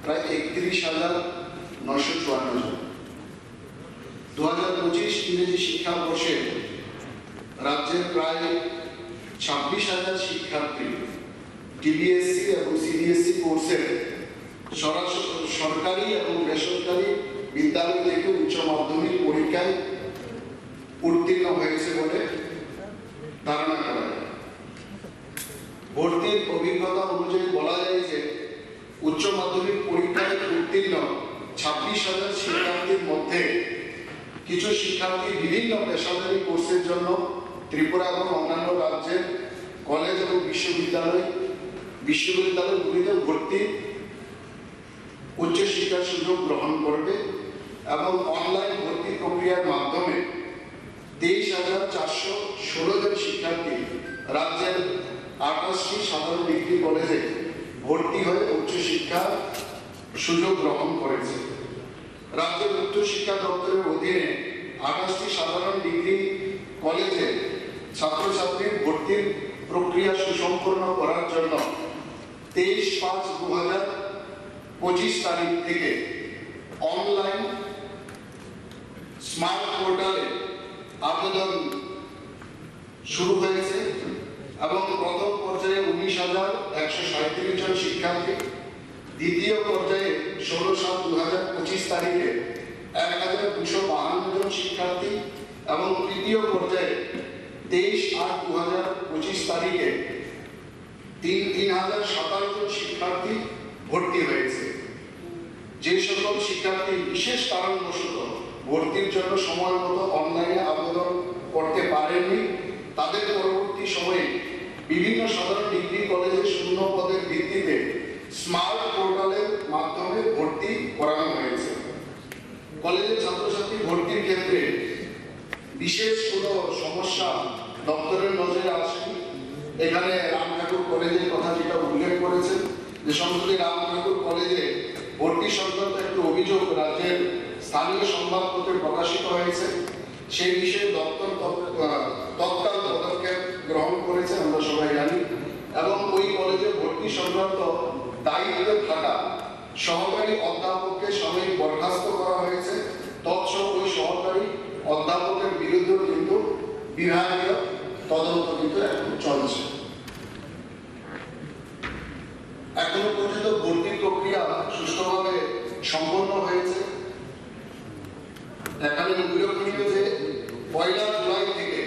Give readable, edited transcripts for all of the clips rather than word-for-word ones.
প্রায় 31,954 জন। 2025 ইংরেজি শিক্ষাবর্ষে রাজ্যের প্রায় 26,000 শিক্ষার্থী টিবিএসসি এবং সিবিএসসি কোর্সের সরকারি এবং বেসরকারি বিদ্যালয় থেকে উচ্চ মাধ্যমিক পরীক্ষায় উত্তীর্ণ হয়েছে বলে ধারণা করা যায়। ভর্তির অভিজ্ঞতা অনুযায়ী বলা যায় যে উচ্চ মাধ্যমিক পরীক্ষায় উত্তীর্ণ 26,000 শিক্ষার্থীর মধ্যে কিছু শিক্ষার্থী বিভিন্ন পেশাদারী কোর্সের জন্য ত্রিপুরা এবং অন্যান্য রাজ্যের কলেজ এবং বিশ্ববিদ্যালয়গুলিতে ভর্তি উচ্চশিক্ষার সুযোগ গ্রহণ করবে এবং অনলাইন ভর্তি প্রক্রিয়ার মাধ্যমে 23,416 জন শিক্ষার্থী রাজ্যের 28টি সাধারণ ডিগ্রি কলেজে ভর্তি হয়ে উচ্চশিক্ষার সুযোগ গ্রহণ করেছে। রাজ্যের উচ্চশিক্ষা দপ্তরের অধীনে 28টি সাধারণ ডিগ্রি কলেজে ছাত্রছাত্রীর ভর্তির প্রক্রিয়া সুসম্পন্ন করার জন্য 23/5/2025 তারিখ থেকে অনলাইন স্মার্ট পোর্টালে আবেদন শুরু হয়েছে এবং প্রথম পর্যায়ে 19,137 জন শিক্ষার্থী, দ্বিতীয় পর্যায়ে 16/7/2025 তারিখে 1,252 জন শিক্ষার্থী এবং তৃতীয় পর্যায়ে 23/8/2025 তারিখে 3,027 জন শিক্ষার্থী ভর্তি হয়েছে। যে সকল শিক্ষার্থী বিশেষ কারণবশত ভর্তির জন্য সময় মতো অনলাইনে আবেদন করতে পারেননি, তাদের পরবর্তী সময়ে বিভিন্ন সাধারণ ডিগ্রি কলেজে শূন্য পদের ভিত্তিতে স্মার্ট পোর্টালের মাধ্যমে ভর্তি করানো হয়েছে। কলেজের ছাত্রছাত্রী ভর্তির ক্ষেত্রে বিশেষ কোনো সমস্যা দপ্তরের নজরে আসেনি। এখানে রাম ঠাকুর কলেজের কথা যেটা উল্লেখ করেছেন যে সম্প্রতি রাম ঠাকুর কলেজে ভর্তি সংক্রান্ত একটি অভিযোগ রাজ্যের স্থানীয় সংবাদপত্রে প্রকাশিত হয়েছে, সেই বিষয়ে দপ্তর তৎকাল পদক্ষেপ গ্রহণ করেছে আমরা সবাই জানি এবং ওই কলেজে ভর্তি সংক্রান্ত দায়িত্বে থাকা সহকারী অধ্যাপককে সাময়িক বরখাস্ত করা হয়েছে। তৎসহ ওই সহকারী অধ্যাপকের বিরুদ্ধে কিন্তু বিভাগীয় তদন্ত কিন্তু এখন চলছে। এখনো পর্যন্ত ভর্তি প্রক্রিয়া সুষ্ঠুভাবে সম্পন্ন হয়েছে। এখানে উল্লেখনীয় যে 1 জুলাই থেকে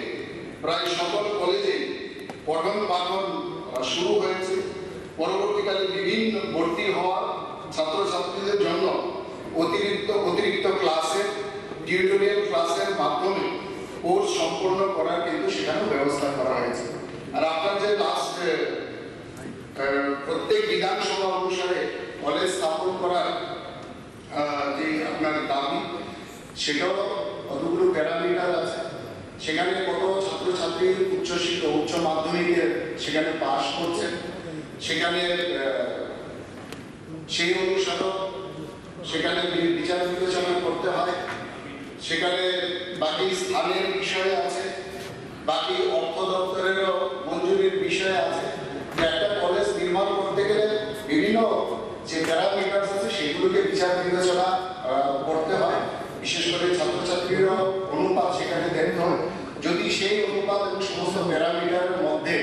প্রায় সকল কলেজে পঠন পাঠন শুরু হয়েছে। পরবর্তীকালে বিভিন্ন ভর্তি হওয়া ছাত্রছাত্রীদের জন্য অতিরিক্ত ক্লাসের টিউটোরিয়াল ক্লাসের মাধ্যমে কোর্স সম্পূর্ণ করার কিন্তু সেখানে ব্যবস্থা করা হয়েছে। আর আপনার যে লাস্ট প্রত্যেক বিধানসভা অনুসারে কলেজ স্থাপন করার যে আপনার দাবি, সেটাও কতগুলো প্যারামিটার আছে। সেখানে কত ছাত্রছাত্রী উচ্চ মাধ্যমিকের সেখানে পাস করছেন, সেখানে সেই অনুসারে সেখানে বিচার বিবেচনা করতে হয়। সেখানে বাকি স্থানের বিষয় আছে, বাকি অর্থ দপ্তরেরও মঞ্জুরির বিষয় আছে। একটা কলেজ নির্মাণ করতে গেলে বিভিন্ন যে প্যারামিটার আছে সেগুলোকে বিচার বিবেচনা করতে হয়। বিশেষ করে ছাত্রছাত্রীর অনুপাত সেখানে দেখতে হয়। যদি সেই অনুপাত এবং সমস্ত প্যারামিটারের মধ্যে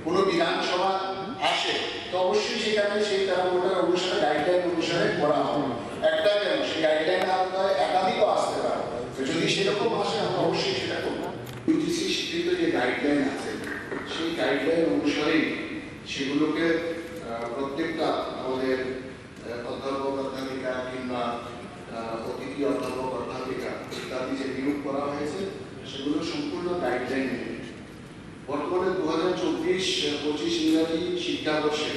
কোনো বিধানসভা আসে তো অবশ্যই সেখানে সেই প্যারামিটার অনুসারে গাইডলাইন অনুসারে করা হবে। একটা কেন সেই গাইডলাইন আওতায় একাধিকও আসতে পারে। যদি সেরকম আসে আমরা অবশ্যই সেটা করব। ইউজিসি স্বীকৃত যে গাইডলাইন আছে সেই গাইডলাইন অনুসারেই সেগুলোকে প্রত্যেকটা আমাদের অধ্যাপক অধ্যাপিকা কিংবা অতিথি অধ্যাপক অধ্যাপিকা ইত্যাদি যে নিয়োগ করা হয়েছে সেগুলো সম্পূর্ণ গাইডলাইন মেনে। বর্তমানে 2024-25 ইংরাজি শিক্ষাবর্ষে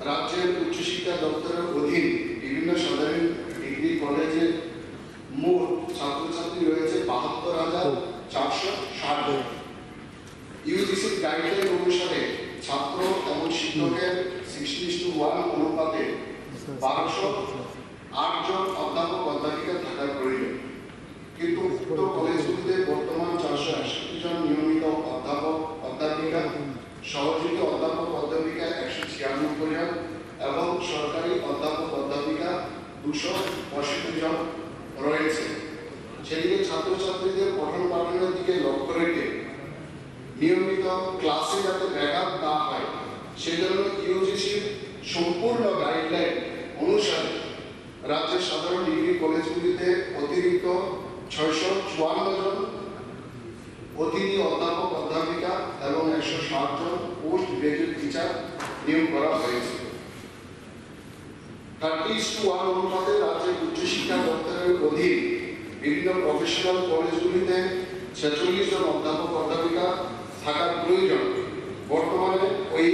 রাজ্যের উচ্চশিক্ষা দপ্তরের অধীন বিভিন্ন সাধারণ ডিগ্রি কলেজে মোট ছাত্রছাত্রী রয়েছে 72,460 জন। ইউজিসির গাইডলাইন অনুসারে ছাত্র এবং শিক্ষকের 60:1 অনুপাতে 1208 জন অধ্যাপক অধ্যাপিকা থাকার প্রয়োজন। কিন্তু উক্ত কলেজগুলিতে বর্তমান 468 জন নিয়মিত অধ্যাপক অধ্যাপিকা, সহযোগী অধ্যাপক অধ্যাপিকা 196 জন এবং সরকারি অধ্যাপক অধ্যাপিকা 265 জন রয়েছে। সেদিকে ছাত্রছাত্রীদের পঠন পাঠনের দিকে লক্ষ্য রেখে নিয়মিত ক্লাসে যাতে ব্যাঘাত না হয় সেজন্য ইউজিসির সম্পূর্ণ গাইডলাইন অনুসারে রাজ্যের সাধারণ ডিগ্রি কলেজগুলিতে অতিরিক্ত 654 জন অতিথি অধ্যাপক অধ্যাপিকা এবং 160 জন পোস্ট গ্রাজুয়েট টিচার নিয়োগ করা হয়েছে। 30:1 অনুপাতে রাজ্যের উচ্চশিক্ষা দপ্তরের অধীন বিভিন্ন প্রফেশনাল কলেজগুলিতে 46 জন অধ্যাপক অধ্যাপিকা থাকার প্রয়োজন। বর্তমানে ওই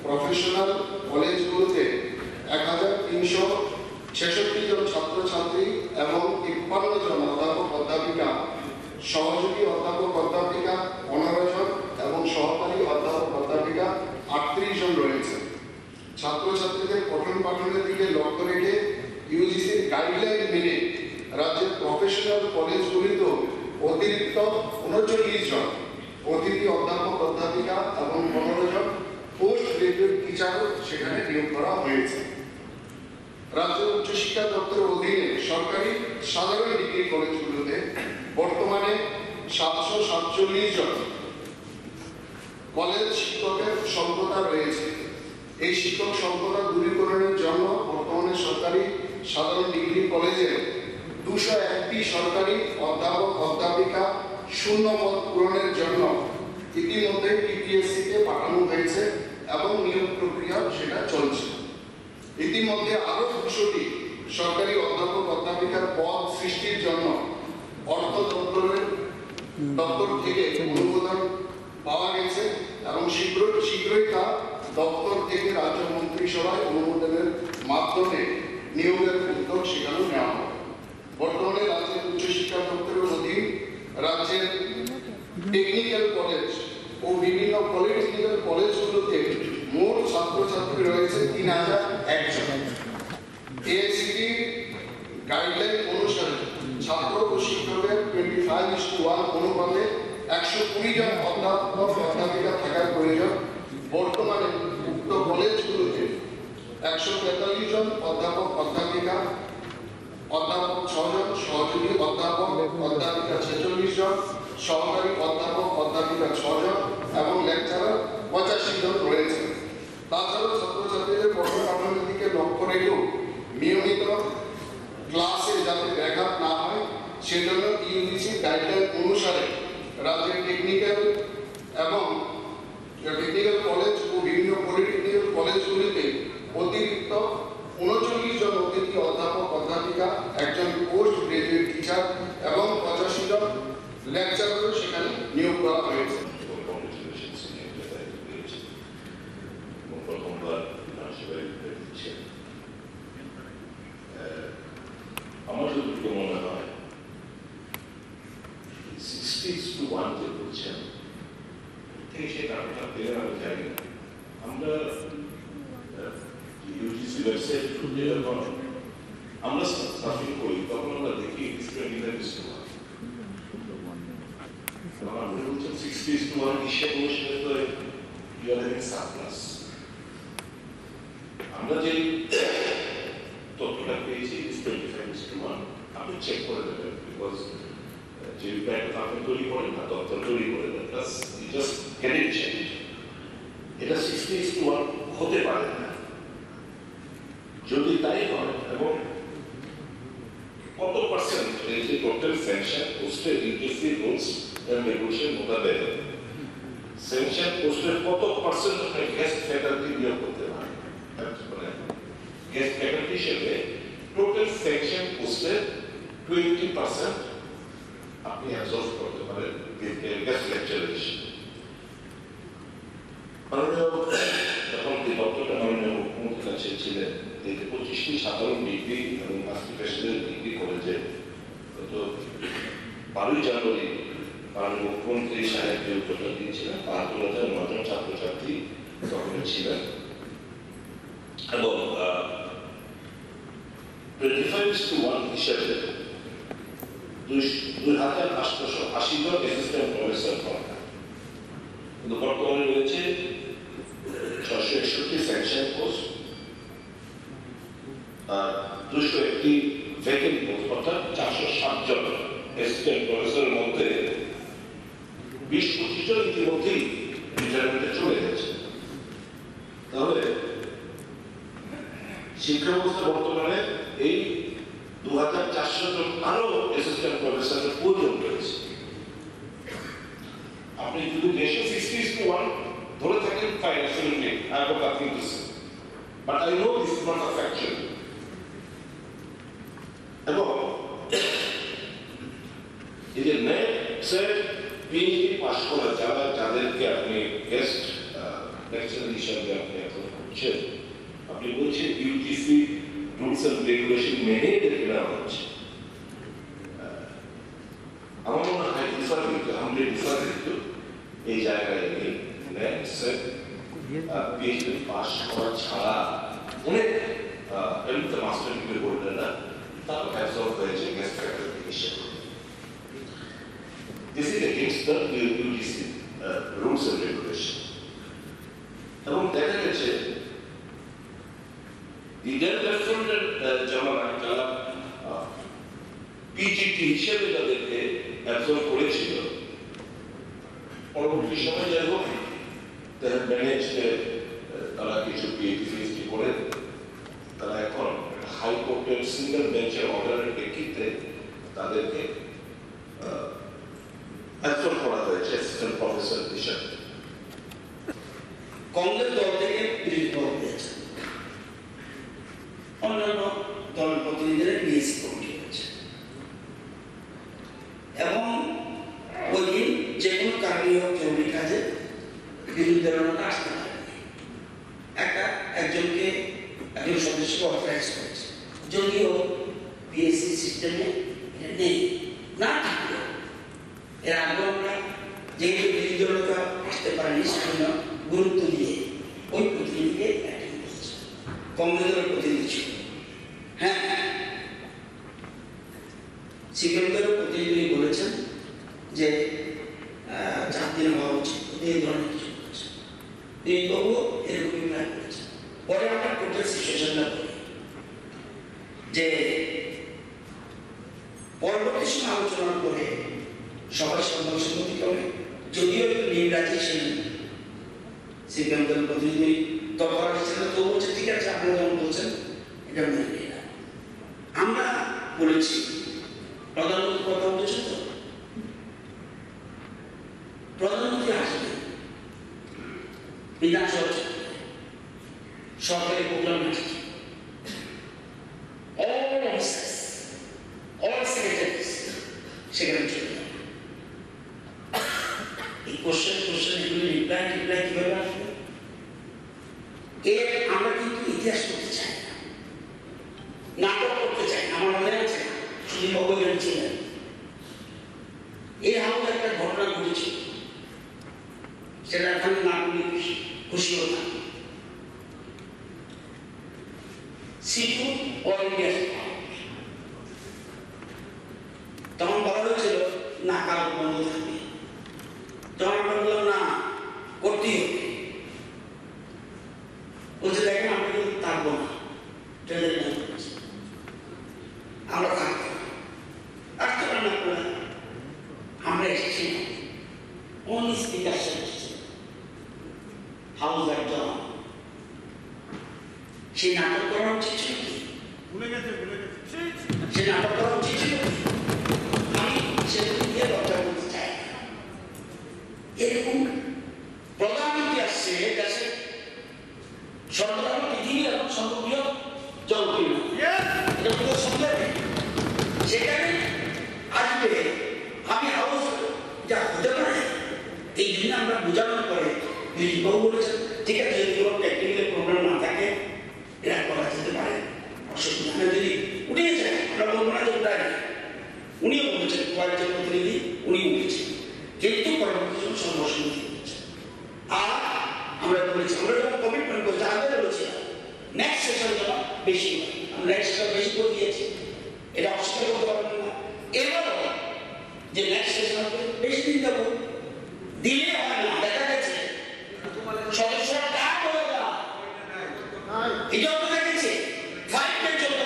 প্রফেশনাল কলেজগুলোতে 1366 জন ছাত্রছাত্রী এবং 53 জন অধ্যাপক অধ্যাপিকা, সহযোগী অধ্যাপক অধ্যাপিকা 15 জন এবং সহকারী অধ্যাপক অধ্যাপিকা 38 জন রয়েছে। ছাত্রছাত্রীদের পঠন পাঠনের দিকে লক্ষ্য রেখে ইউজিসির গাইডলাইন মেনে রাজ্যের প্রফেশনাল কলেজগুলিতেও অতিরিক্ত 39 জন অতিথি অধ্যাপক অধ্যাপিকা এবং 15 জন পোস্ট গ্রাজুয়েট টিচারও সেখানে নিয়োগ করা হয়েছে। রাজ্যের উচ্চশিক্ষা দপ্তরের অধীনে সরকারি সাধারণ ডিগ্রি কলেজগুলোতে বর্তমানে 747 জন কলেজ শিক্ষকের স্বল্পতা রয়েছে। এই শিক্ষক স্বল্পতা দূরীকরণের জন্য বর্তমানে সরকারি সাধারণ ডিগ্রি কলেজে 201টি সরকারি অধ্যাপক অধ্যাপিকা শূন্য পদ পূরণের জন্য ইতিমধ্যে টিপিএসসি-তে পাঠানো হয়েছে এবং নিয়োগ প্রক্রিয়া সেটা চলছে। ইতিমধ্যে আরো 200টি সরকারি অধ্যাপক অধ্যাপিকার পদ সৃষ্টির জন্য অর্থ দপ্তর থেকে অনুমোদন পাওয়া গেছে এবং শীঘ্রই তা দপ্তর থেকে রাজ্য মন্ত্রিসভায় অনুমোদনের মাধ্যমে নিয়োগের উদ্যোগ সেখানেও নেওয়া হবে। বর্তমানে রাজ্যের উচ্চশিক্ষা দপ্তরের অধীন রাজ্যের টেকনিক্যাল কলেজ ও বিভিন্ন পলিটেকনিক্যাল কলেজগুলোতে মোট ছাত্রছাত্রী রয়েছে 3001 জন। এআইসিটি গাইডলাইন অনুসারে ছাত্র ও শিক্ষকের 25:1 অনুপাতে 120 জন অধ্যাপক অধ্যাপিকা থাকার প্রয়োজন। বর্তমানে উক্ত কলেজগুলোতে 143 জন অধ্যাপক অধ্যাপিকা, অধ্যাপক 6 জন, সহযোগী অধ্যাপক অধ্যাপিকা 46 জন, সহকারী অধ্যাপক অধ্যাপিকা 6 জন এবং লেকচারার 85 জন রয়েছে। তাছাড়াও ছাত্রছাত্রীদের পঠন পাঠনের দিকে লক্ষ্য রেখেও নিয়মিত ক্লাসে যাতে ব্যাঘাত না হয় সেজন্য ইউজিসি গাইডলাইন অনুসারে রাজ্যের টেকনিক্যাল কলেজ ও বিভিন্ন পলিটেকনিক্যাল কলেজগুলিতে অতিরিক্ত 39 জন অতিথি অধ্যাপক অধ্যাপিকা, 1 জন পোস্ট গ্রাজুয়েট টিচার এবং 85 জন লেকচারার সেখানে নিয়োগ করা হয়েছে। আমার যতটুকু মনে হয় 60:1 যে বলছেন থেকে সে কারণটা পেলে আমি জানি না। আমরা ইউজিসি ওয়েবসাইট খুলে যখন আমরা সার্ফিং করি তখন আমরা দেখি 25:1। আপনি বলছেন 60:1 হিসেব অনুসারে তো ইউ আর হ্যাভিং সারপ্লাস। আমরা যে তথ্যটা পেয়েছি 25:1 আপনি চেক করে দেবেন, বিকজ যে ব্যাপারটা আপনি তৈরি করেন না দপ্তর তৈরি করে দেন, plus just get it check. এটা 60:1 হতে পারে না। যদি তাই হয় এবং কত পার্সেন্ট এই যে টোটাল স্যাংশন পোস্টের ইউজিসি রুলস এন্ড রেগুলেশন মোতাবেক স্যাংশন পোস্টের কত পার্সেন্ট আপনি গেস্ট ফ্যাকাল্টি নিয়োগ করতে পারেন? গেস্ট ফ্যাকাল্টি হিসেবে টোটাল স্যাংশন পোস্টের 20% আপনি অ্যাবজর্ব করতে পারেন গেস্ট লেকচারার হিসেবে। যখন এই দপ্তরটা মাননীয় মুখ্যমন্ত্রীর কাছে ছিলেন, 25টি সাধারণ ডিগ্রি এবং 5টি প্রেসিডেন্ট ডিগ্রি কলেজে গত 12 জানুয়ারি মাননীয় মুখ্যমন্ত্রী সাহেব যে উদ্যোগটা দিয়েছিলেন 72,009 জন ছাত্রছাত্রী তখন ছিলেন এবং 25:1 হিসেবে 2,880 জন অ্যাসিস্ট্যান্ট প্রফেসর পাওয়া। কিন্তু বর্তমানে রয়েছে 661 স্যাংশন পোস্ট 201টি ভ্যাকেন্ট পোস্ট, অর্থাৎ 407 জন অ্যাসিস্ট্যান্ট প্রফেসরের মধ্যে 20-25 জন ইতিমধ্যেই রিটায়ারমেন্টে চলে গেছে। তাহলে শিক্ষা ব্যবস্থা বর্তমানে এই 2400 জন আরো অ্যাসিস্ট্যান্ট প্রফেসরের প্রয়োজন রয়েছে। আপনি যদি রেশিও 60:1 ধরে থাকেন, fine, absolutely, I have nothing to say, but I know this is not a factual. এবং এই যে নেট সেট পিএইচডি পাস করা যাদেরকে আপনি গেস্ট লেকচারার হিসাবে আপনি এখন করছেন, আপনি বলছেন ইউজিসি রুলস এন্ড রেগুলেশন মেনে এদেরকে নেওয়া হচ্ছে। আমার মনে হয় ডিফারেন্ট এই জায়গায় নেট সেট পিএইচডি পাস করা ছাড়া অনেক এমনিতে মাস্টার ডিগ্রি করলেন না, তারা অ্যাবসর্ব হয়েছে গেস্ট ফ্যাকাল্টি হিসেবে। This is against the UGC rules and regulation. এবং দেখা গেছে ইন্ডিয়ান লেফটেন্যান্টের জামানায় যারা পিজিটি হিসেবে যাদেরকে অ্যাবসর্ব করেছিল, পরবর্তী সময় যাই হোক তারা ম্যানেজ তারা কিছু পিএইচডি করে তারা এখন হাইকোর্টের সিঙ্গেল বেঞ্চের অর্ডারের প্রেক্ষিতে তাদেরকে অ্যাবসর্ব করা হয়েছে অ্যাসিস্ট্যান্ট প্রফেসর হিসেবে। কংগ্রেস দল থেকে বিরোধী দল হয়েছে, অন্যান্য দলের প্রতিনিধিরা পিএসসি কমিটি হয়েছে, এবং ওই দিন যে কোনো কারণে হোক জরুরি কাজে বিরোধী দলটা আসতে পারেনি। একজন সদস্যকে অথরাইজ করেছে, যদিও পিএসসি সিস্টেমে এটা নেই, না থাকলেও এর আগে আমরা যেহেতু বিরোধী দলটা আসতে পারেনি সেজন্য গুরুত্ব দিয়ে ওই প্রতিনিধিকে অ্যাটেন্ড করেছে, কংগ্রেসের প্রতিনিধি ছিল। হ্যাঁ, সিপিএমের প্রতিনিধি বলেছেন যে 4 দিন হওয়া উচিত, এই ধরনের কিছু বলেছেন, তিনি তবুও এরকমই প্ল্যান করেছেন। পরে আমরা টোটাল সিচুয়েশনটা বলি যে পরবর্তী সময় আলোচনা করে সবাই সর্বসম্মতি করে, যদিও নির্বাচন সিপিএম দল প্রতিনিধি তখন তো বলছে ঠিক আছে, আপনারা যেমন বলছেন এটা মেনে নিলাম। আমরা বলেছি প্রধানমন্ত্রী কথা বলেছেন, তো প্রধানমন্ত্রী আসবেন বিধানসভা সরকারি প্রোগ্রাম আসছে, অল সেক্রেটারিজ সেখানে চলে যাবে। এই কোশ্চেন এগুলি রিপ্লাই কিভাবে আসবে? এর আমরা কিন্তু ইতিহাস করতে চাই না, নাটক করতে চাই না। আমার মনে আছে শুধু অবদান ছিলেন, এই হামলা একটা ঘটনা ঘটেছিল, সেটা এখানে না বলি খুশি হতাম। সিটু অয়েল গ্যাস তখন বলা হয়েছিল না কারো বন্ধ থাকবে, তখন আমরা বললাম না করতেই হবে। বলছে দেখেন আমরা কিন্তু থাকবো না, আমরা থাকবো আসতে পারেন আপনারা। আমরা এসেছি অনলি স্পিকার এসেছি, হাউস একজন সেই নাটক করা উচিত ছিল, সে নাটক করা উচিত ছিল। আমি সেদিকে দিয়ে লজ্জা করতে চাই না। এরকম প্রধানমন্ত্রী আসছে দেশে, সরকার পৃথিবী এখন সর্ববৃহৎ জনপ্রিয়, এটা কোনো সন্দেহ নেই। সেখানে আসবে, আমি হাউস যা হতে পারে এই জন্য আমরা বোঝানোর পরে বাবু বলেছেন ঠিক আছে, যদি কোনো টেকনিক্যাল প্রবলেম না থাকে এটা করা যেতে পারে, অসুবিধা না। যদি উঠে যায় আমরা বলবো না যে উঠায় না, উনিও বলেছেন, কয়েকজন প্রতিনিধি উনি বলেছেন, কিন্তু পরবর্তী জন্য সর্বসম্মতি করেছেন। আর আমরা বলেছি, আমরা যখন কমিটমেন্ট করছি আগে বলেছিলাম নেক্সট সেশন যেন বেশি হয়, আমরা নেক্সট সেশন বেশি করে দিয়েছি, এটা অস্বীকার করতে পারবেন না। এবারও যে নেক্সট সেশন বেশি দিন দেবো, দিলে হয় না। দেখা গেছে সদস্যরা কাজ করে না, এটা দেখেছে 5 ডে চলতে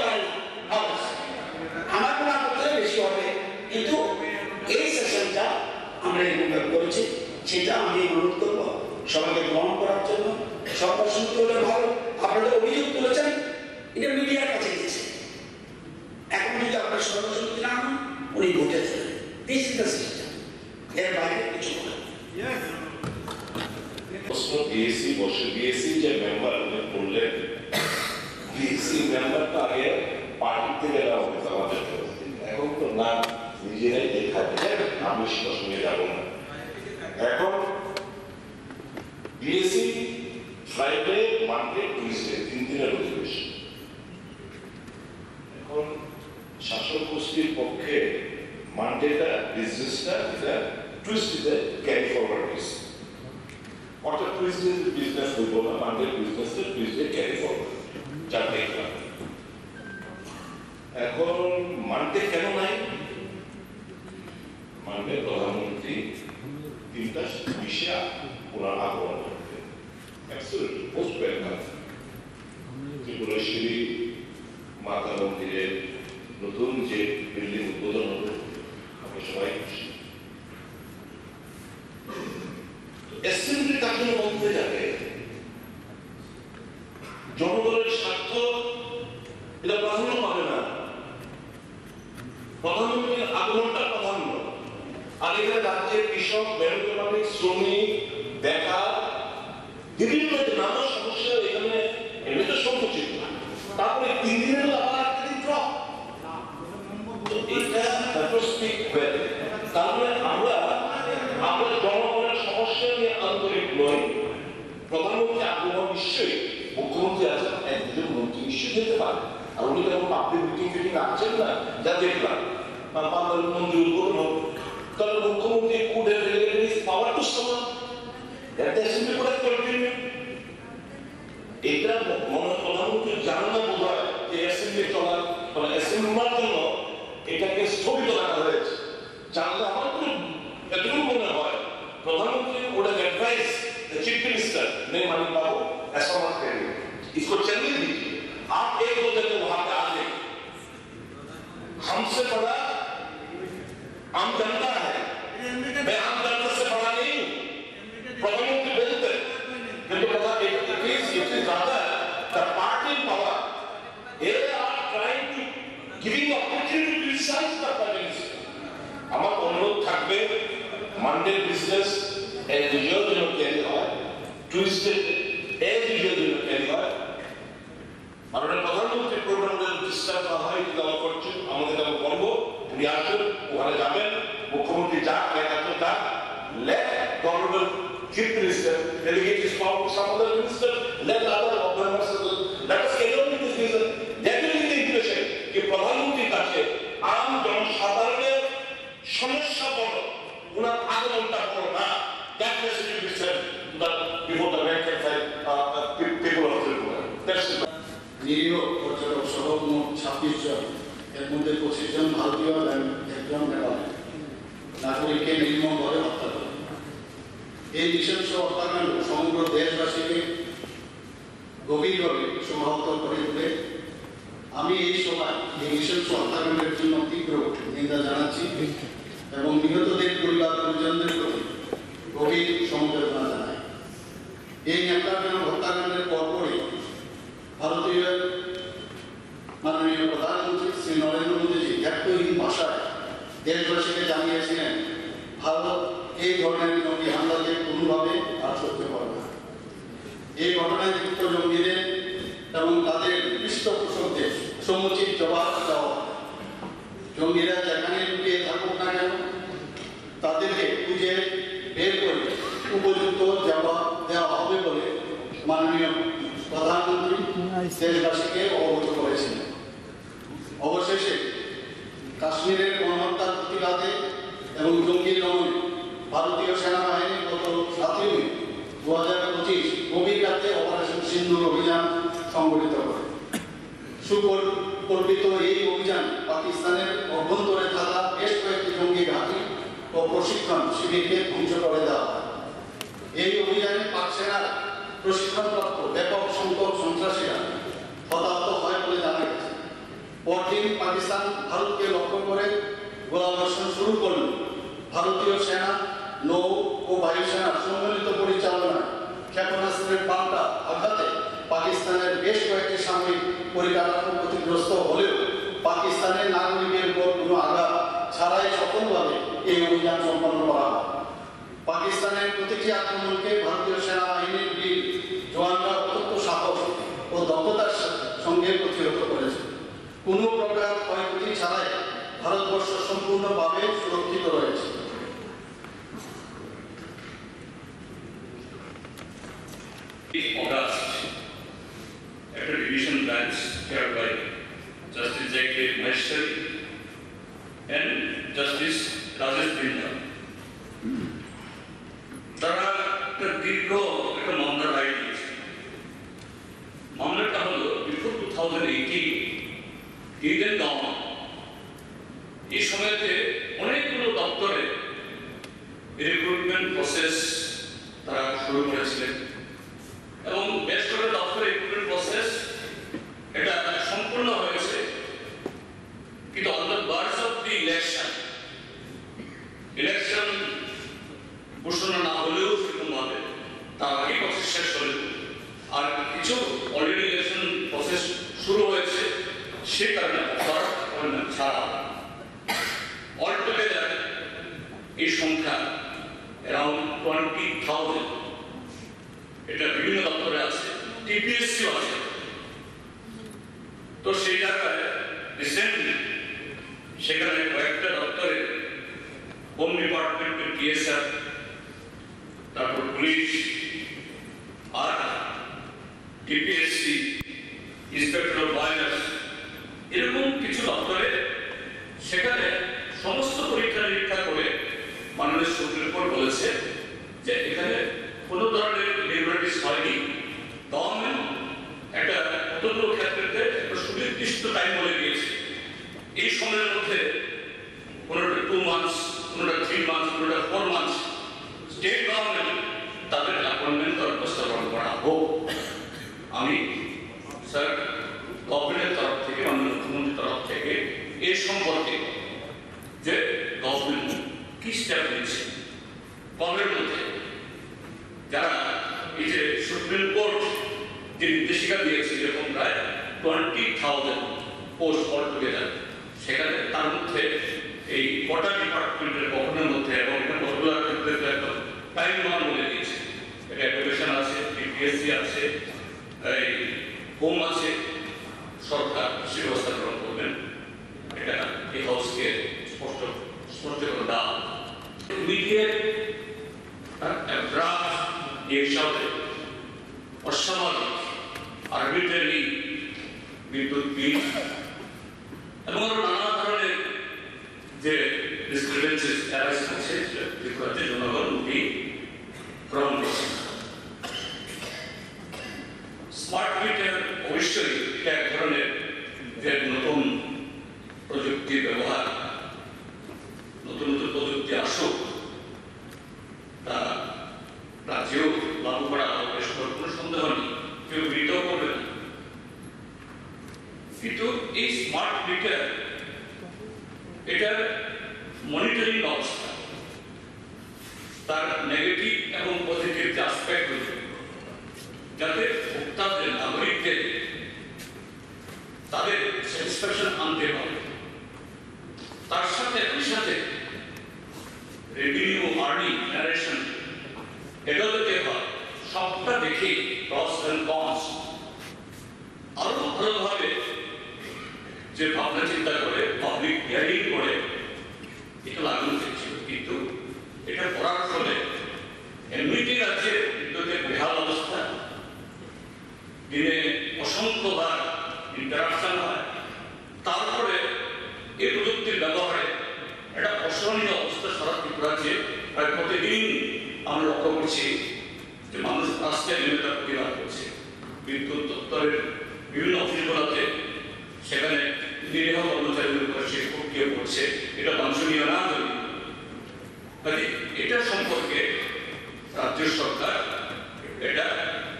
তো আগে পার্টি থেকে এরা হতো আমাদের, এখন তো না নিজেরাই দেখাবে, আমি সেটা শুনে যাবো না। এখন বিএসসি ফ্রাইডে, মানডে, টুইসডে 3 দিনের অধিবেশন। এখন শাসক গোষ্ঠীর পক্ষে মানডেটা বিজনেসটা এটা টুইসডে ক্যারি ফরওয়ার্ড হয়েছে, অর্থাৎ টুইসডে বিজনেস হইব না, মানডে বিজনেসটা টুইসডে ক্যারি ফরওয়ার্ড, যা দেখলাম। এখন মানডে কেন নাই? মানডে প্রধানমন্ত্রী 3টা বিষয়ে ওনার আগমন করতে অ্যাবসলিউটলি মোস্ট ওয়েলকাম। ত্রিপুরেশ্বরী মাতা মন্দিরের নতুন যে বিল্ডিং উদ্বোধন হলো, আমি সবাই খুশি। অ্যাসেম্বলি তার জন্য বলতে যাবে জনগণের স্বার্থ এটা প্রাধান্য পাবে না, প্রধানমন্ত্রীর আগমনটা প্রাধান্য। আর এখানে রাজ্যের কৃষক, মেহনতি শ্রমিক, বেকার, বিভিন্ন নানা সমস্যা এখানে এমনিতে সংকুচিত, তারপরে 3 দিনের আবার একটা দিন ড্রপ, এটা তারপরে আমরা জনগণের সমস্যা নিয়ে আন্তরিক নই। প্রধানমন্ত্রী আগমন নিশ্চয়ই, মুখ্যমন্ত্রী আছেন, একজন মন্ত্রী নিশ্চয়ই যেতে পারে, আর উনি যখন পাবলিক মিটিং ফিটিং আসছেন না, যা দেখলাম মন্ত্রী উদ্বোধন হোক, তাহলে মুখ্যমন্ত্রী could have delegated his power to someone that the assembly could have continued. এটা প্রধানমন্ত্রী জানেন না বোধ হয় যে অ্যাসেম্বলি চলার মানে অ্যাসেম্বলির জন্য এটাকে স্থগিত রাখা হয়েছে। জানলে আমার তো এতটুকু মনে হয় प्रधानमंत्री would have advised the chief minister नहीं मानी बाबू ऐसा मत करिए, इसको चलने दीजिए, आप 1-2 दिन वहां पे आ जाइए, हमसे बड़ा आम जनता है, मैं आम जनता से बड़ा नहीं हूं। प्रधानमंत्री बेहतर किंतु it is rather the party power, they are trying to giving opportunity to criticize the prime minister. আমার অনুরোধ থাকবে মানডে বিজনেস এজ ইউজুয়াল যেন ক্যারি হয়, টুইসডে এজ ইউজুয়াল যেন ক্যারি হয়। মাননীয় প্রধানমন্ত্রী প্রোগ্রামগুলো ডিস্টার্ব না হয় এটা আমরা করছি, আমাদের আমরা করবো। উনি আসবেন, ওখানে যাবেন, মুখ্যমন্ত্রী যাক, একাত্তর যাক, let the honorable chief minister delegate his power to some other minister, let other members let us carry on with this reason. Definitely the impression যে প্রধানমন্ত্রীর কাছে আম জনসাধারণের সমস্যা বড়, ওনার আগমনটা বড় না। That message will be sent before the rank and file people of Tripura. That's it. নিরীহ পর্যটক সহ মোট 26 জন, এর মধ্যে 25 জন ভারতীয় এবং 1 জন নেপালি নাগরিককে নির্মমভাবে হত্যা করে। এই নৃশংস হত্যাকাণ্ড সমগ্র দেশবাসীকে গভীরভাবে শোকাহত করে তোলে। আমি এই সময় এই নৃশংস হত্যাকাণ্ডের জন্য তীব্র নিন্দা জানাচ্ছি এবং নিহতদের পরিবার পরিজনদের প্রতি গভীর সমবেদনা জানাই। এই ন্যাক্কারজনক হত্যাকাণ্ডের পরপরই ভারতীয় মাননীয় প্রধানমন্ত্রী শ্রী নরেন্দ্র মোদীজি ব্যক্তহীন ভাষায় দেশবাসীকে জানিয়েছিলেন ভারত এই ধরনের জঙ্গি হামলাকে কোনোভাবে আর সহ্য করে না। এই ঘটনায় যুক্ত জঙ্গিদের এবং তাদের পৃষ্ঠপোষকদের সমুচিত জবাব দেওয়া, জঙ্গিরা যেখানে লুকিয়ে থাকুক না কেন তাদেরকে খুঁজে বের করে উপযুক্ত জবাব দেওয়া হবে বলে মাননীয় প্রধানমন্ত্রী দেশবাসীকে অবগত করেছিলেন। অবশেষে কাশ্মীরের গণহত্যার প্রতিবাদে এবং জঙ্গি দমনে ভারতীয় সেনাবাহিনী গত 7ই মে 2025 গভীর রাতে অপারেশন সিন্দুর অভিযান সংগঠিত করে। সুপরিকল্পিত এই অভিযান পাকিস্তানের অভ্যন্তরে থাকা বেশ কয়েকটি জঙ্গি ঘাঁটি ও প্রশিক্ষণ শিবিরকে ধ্বংস করে দেওয়া হয়। এই অভিযানে পাক সেনার প্রশিক্ষণপ্রাপ্ত ব্যাপক সংখ্যক সন্ত্রাসীরা হতাহত হয় বলে জানা গেছে। পরদিন পাকিস্তান ভারতকে লক্ষ্য করে গোলাবর্ষণ শুরু করল। ভারতীয় সেনা, নৌ ও বায়ুসেনার সম্মিলিত পরিচালনায় ক্ষেপণাস্ত্রের পাল্টা আঘাতে পাকিস্তানের বেশ কয়েকটি সামরিক পরিকাঠামো ক্ষতিগ্রস্ত হলেও পাকিস্তানের নাগরিকের উপর কোনো আঘাত ছাড়াই সফলভাবে এই অভিযান সম্পন্ন করা হয়। পাকিস্তানের প্রতিটি আক্রমণকে ভারতীয় সেনাবাহিনীর বীর জওয়ানরা অত্যন্ত সাহস ও দক্ষতার সঙ্গে প্রতিহত করেছে। কোনো প্রকার ক্ষয়ক্ষতি ছাড়াই ভারতবর্ষ সম্পূর্ণভাবে সুরক্ষিত রয়েছে। August, after division branch chaired by Justice J.K. Maheshwari and Justice Rajesh Brinda, তারা একটা দীর্ঘ একটা মামলা রায় দিয়েছে। মামলাটা হলো বিফোর 2018 ইন্ডিয়ান গভর্নমেন্ট এই সময়তে অনেকগুলো দপ্তরে রিক্রুটমেন্ট প্রসেস তারা শুরু করেছিলেন এবং বেশ করে দপ্তরে রিক্রুটমেন্ট প্রসেস এটা সম্পূর্ণ হয়েছে, কিন্তু on the bars of the election ঘোষণা না হলেও সেরকমভাবে তার আগে প্রসেস শেষ হলে আর কিছু অলরেডি ইলেকশন প্রসেস শুরু হয়েছে, সে কারণে ছাড়া অলটুগেদার এই সংখ্যা অ্যারাউন্ড 20,000 এটা বিভিন্ন দপ্তরে আছে, টিপিএসসিও আছে। তো সেই জায়গায় রিসেন্টলি সেখানে কয়েকটা দপ্তরে হোম ডিপার্টমেন্টের পিএসআর, তারপর পুলিশ আর টিপিএসসি, ইন্সপেক্টর অফ ভায়োলেন্স, এরকম কিছু দপ্তরে সেখানে সমস্ত পরীক্ষা নিরীক্ষা করে মাননীয় সুপ্রিম কোর্ট বলেছে যে এখানে কোনো ধরনের ইরেগুলারিটিস হয়নি। গভর্নমেন্ট একটা কতগুলো ক্ষেত্রে একটা সুনির্দিষ্ট টাইম বলে দিয়েছে, এই সময়ের মধ্যে কোনোটা 2 মান্থস, কোনোটা 3 মান্থস, কোনোটা 4 মান্থস স্টেট গভর্নমেন্ট তাদের অ্যাপয়েন্টমেন্ট ব্যবস্থা গ্রহণ করা হোক। আমি স্যার গভর্নমেন্টের তরফ থেকে, মাননীয় মুখ্যমন্ত্রীর তরফ থেকে এ সম্পর্কে যে গভর্নমেন্ট কি স্টেপ নিচ্ছে কবের মধ্যে, যারা এই যে সুপ্রিম কোর্ট যে নির্দেশিকা দিয়েছে এরকম প্রায় 20,000 পোস্ট অলটুগেদার, সেখানে তার মধ্যে এই কটা ডিপার্টমেন্টের কখনের মধ্যে এবং এখানে কতগুলোর ক্ষেত্রে একদম টাইম মান বলে দিয়েছে। এটা এডুকেশন আছে, টিপিএসসি আছে, এই হোম আছে, সরকার সে ব্যবস্থা গ্রহণ করবেন। এটা এই হাউসকে স্পষ্ট করে দেওয়া ইমিডিয়েট ড্রাফট এর সাথে অস্বাভাবিক আরবিট্রারি বিদ্যুৎ বিল এবং নানা ধরনের যে ডিসক্রিপেন্সিস অ্যারাইজ করছে যেগুলোতে জনগণ মুখী গ্রহণ করছে। স্মার্ট মিটার অবশ্যই এটা এক ধরনের যে নতুন প্রযুক্তির ব্যবহার, নতুন নতুন প্রযুক্তি আসুক, তা রাজ্যেও লাগু করা হবে, কোনো সন্দেহ নেই, কেউ বিরোধিতাও করবে না। কিন্তু এই স্মার্ট মিটার এটার মনিটরিং ব্যবস্থা, তার নেগেটিভ এবং পজিটিভ যে অ্যাসপেক্ট রয়েছে, যাতে ভোক্তাদের, নাগরিকদের তাদের স্যাটিসফ্যাকশন আনতে পারে, তার সাথে একই সাথে রেভিনিউ, আর্নিং, জেনারেশন এটাও যদি হয়, সবটা দেখে প্রস এন্ড কনস আরো ভালোভাবে যে ভাবনা চিন্তা করে পাবলিক হিয়ারিং করে এটা লাগানো ছিল। কিন্তু এটা করার ফলে এমনিতে রাজ্যে বিদ্যুতের বেহাল অবস্থা, দিনে অসংখ্যবার ইন্টারাকশন হয়, তারপরে এই প্রযুক্তির ব্যবহারে একটা অসহনীয় অবস্থা সারা ত্রিপুরাজ্যে প্রায় প্রতিদিন আমরা লক্ষ্য করছি যে মানুষ রাস্তায় নেমে তার প্রতিবাদ করছে। বিদ্যুৎ দপ্তরের বিভিন্ন অফিসগুলোতে সেখানে নিরীহ কর্মচারীদের উপর সে প্রক্রিয়া করছে, এটা বাঞ্ছনীয় না। কাজে এটা সম্পর্কে রাজ্য সরকার এটা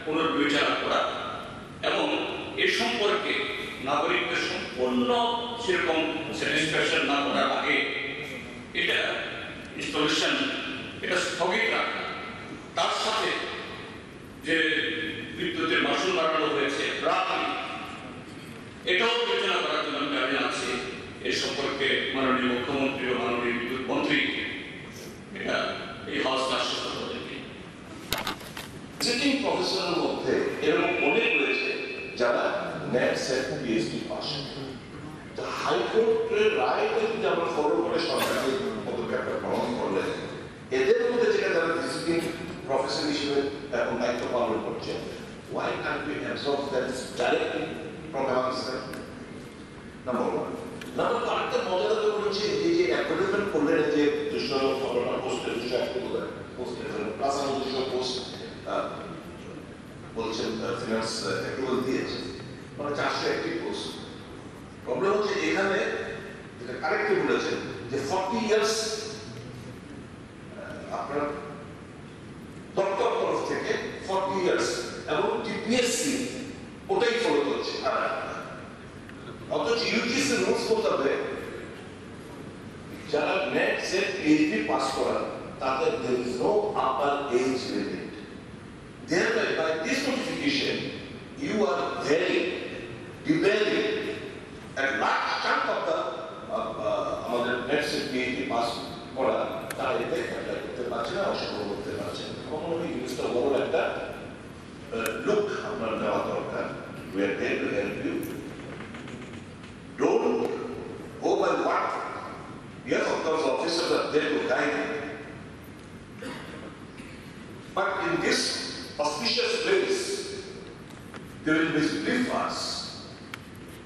পুনর্বিবেচনা করা এবং এ সম্পর্কে নাগরিকদের সম্পূর্ণ সেরকম স্যাটিসফ্যাকশন না করার আগে এটা ইনস্টলেশন এটা স্থগিত রাখা, তার সাথে যে বিদ্যুতের মাসুল বাড়ানো হয়েছে এটাও বিবেচনা করার জন্য আমি দাবি আছি। এ সম্পর্কে মাননীয় মুখ্যমন্ত্রী ও মাননীয় বিদ্যুৎ মন্ত্রী এটা এই হাউস আশ্বস্ত করেন। ভিজিটিং প্রফেসরের মধ্যে এরকম অনেক রয়েছে যারা নেট সেট পিএইচডি পাস হাইকোর্টের রায়কে যদি আমরা ফলো করে সরকারের পদক্ষেপটা গ্রহণ করলে এদের মধ্যে যেটা যারা ডিসিপ্লিন প্রফেশন হিসেবে এখন দায়িত্ব পালন করছে why can't we absorb that directly from among them? Number one. Number two, আরেকটা মজাদার ব্যাপার হচ্ছে এই যে অ্যাডভার্টাইজমেন্ট করলেন যে 200 খবরটা পোস্টে 200 পোস্টে প্লাস আরো 200 পোস্ট বলছেন ফিনান্স অ্যাপ্রুভাল দিয়েছে মানে 401 পোস্ট প্রবলেম হচ্ছে এখানে যেটা কারেক্টলি বলেছেন যে 40 ইয়ার্স আপনার দপ্তর তরফ থেকে 40 ইয়ার্স এবং টিপিএসসি ওটাই ফলো করছে অথচ ইউজিসি রুলস মোতাবেক যারা নেট সেট পিএইচডি পাস করা তাদের there is no upper age limit. Thereby, by this notification, you are devaluing a large chunk of the আমাদের নেট সেট পিএইচডি পাস করা তারা এতে অ্যাপ্লাই করতে পারছে না অংশগ্রহণ করতে পারছে না কখনো এই জিনিসটা বড় একটা look আপনার দেওয়া দরকার we are there to help you don't go by what yes of course officers are there to guide you but in this auspicious place they will misbelieve us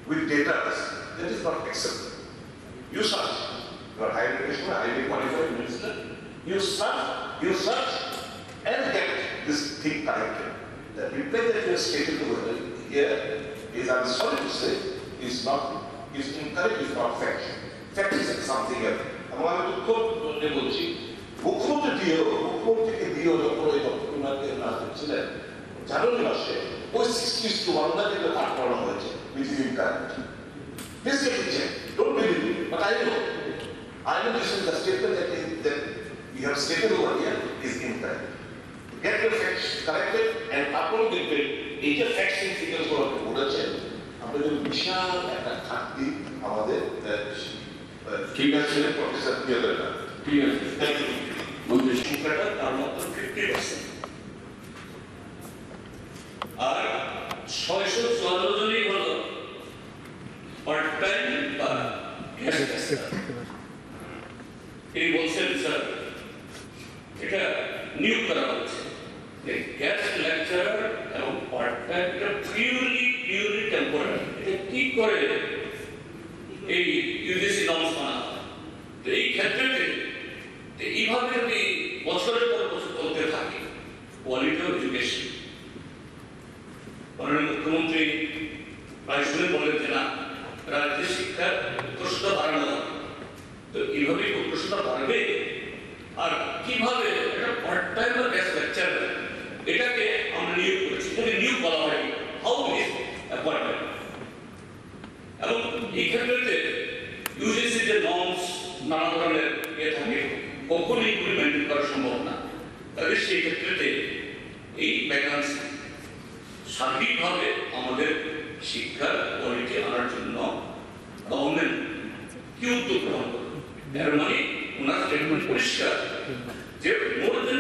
with data that is not acceptable you search you are highly professional highly qualified minister you search and get this thing corrected. The reply that you have stated over here is, I'm sorry to say, is incorrect, is not fact. Fact is something else. I'm going to quote the বলছি মুখ্যমন্ত্রীকে দিয়েও যখন ওই ডক্টরকে না দিচ্ছিলেন জানুয়ারি মাসে ওই 60:1 না যেটা পাঠ করানো হয়েছে which is incorrect. Please get it checked. Don't believe me, but I know this is the statement that you have stated over here is incorrect. Get your facts corrected and আপনি দেখবেন এই যে ফ্যাক্টস এন্ড ফিগারস গুলো আপনি বলেছেন আপনাদের বিশাল একটা ঘাটতি আমাদের ঠিক আছে প্রফেসর পিয়ারটা ঠিক আছে মন্ত্রী সংখ্যাটা তার মাত্র 50% আর 654 জনই হলো পার্ট টাইম বা গ্যাস এই বলছেন স্যার এটা নিয়োগ করা হচ্ছে গেস্ট লেকচারার এবং পার্ট টাইম এটা পিওরলি টেম্পোরারি এটা কি করে এই ইউজিসি নর্মস মানা তো এই ক্ষেত্রে এইভাবে যদি বছরের পর বছর চলতে থাকে কোয়ালিটি অফ এডুকেশন মাননীয় মুখ্যমন্ত্রী প্রায় শুনে বলেন যে না রাজ্যের শিক্ষার উৎকর্ষতা বাড়ানো হবে তো এইভাবে উৎকর্ষতা বাড়বে আর কিভাবে এটা পার্ট টাইম বা গেস্ট লেকচারার এটাকে আমরা নিয়োগ করেছি এটাকে নিয়োগ বলা হয় হাউ ইজ অ্যাপয়েন্টমেন্ট এবং এই ক্ষেত্রে ইউজিসি যে নর্মস নানা ধরনের থাকে কখনোই এগুলি মেনটেন করা সম্ভব না তাদের সেই ক্ষেত্রে এই ভ্যাকান্সি সার্বিকভাবে আমাদের শিক্ষার কোয়ালিটি আনার জন্য গভর্নমেন্ট কি উদ্যোগ গ্রহণ করবে এর মানে ওনার স্টেটমেন্ট পরিষ্কার যে মোর দেন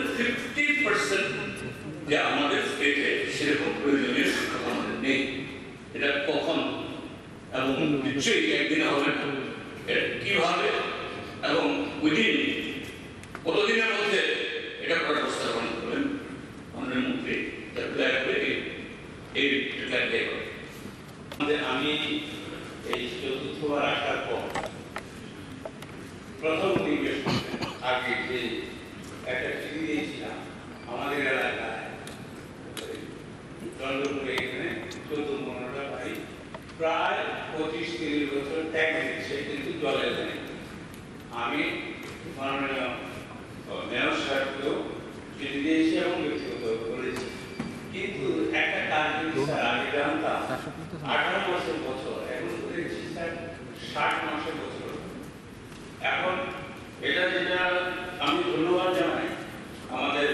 50% যে আমাদের স্টেটে সেরকম প্রয়োজনীয় শিক্ষক আমাদের নেই এটা কখন এবং নিশ্চয়ই একদিনে হবে না এটা কিভাবে এবং উইদিন কতদিনের মধ্যে এটা করার ব্যবস্থা গ্রহণ করবেন মাননীয় মন্ত্রী এই আমি এই চতুর্থবার আসার পর প্রথম নির্দেশ আগে যে একটা চিঠি দিয়েছিলাম আমাদের এলাকায় চন্দ্রপুরে এখানে 14-15টা বাড়ি প্রায় 25-30 বছর ট্যাগ দিচ্ছে কিন্তু জলে নেই আমি মাননীয় মেয়র সাহেবকেও চিঠি দিয়েছি এবং ব্যক্তিগত করেছি কিন্তু একটা কাজ যদি স্যার আগে জানতাম 18 মাসের বছর এখন দেখছি স্যার 60 মাসের বছর এখন এটা যেটা আমি ধন্যবাদ জানাই আমাদের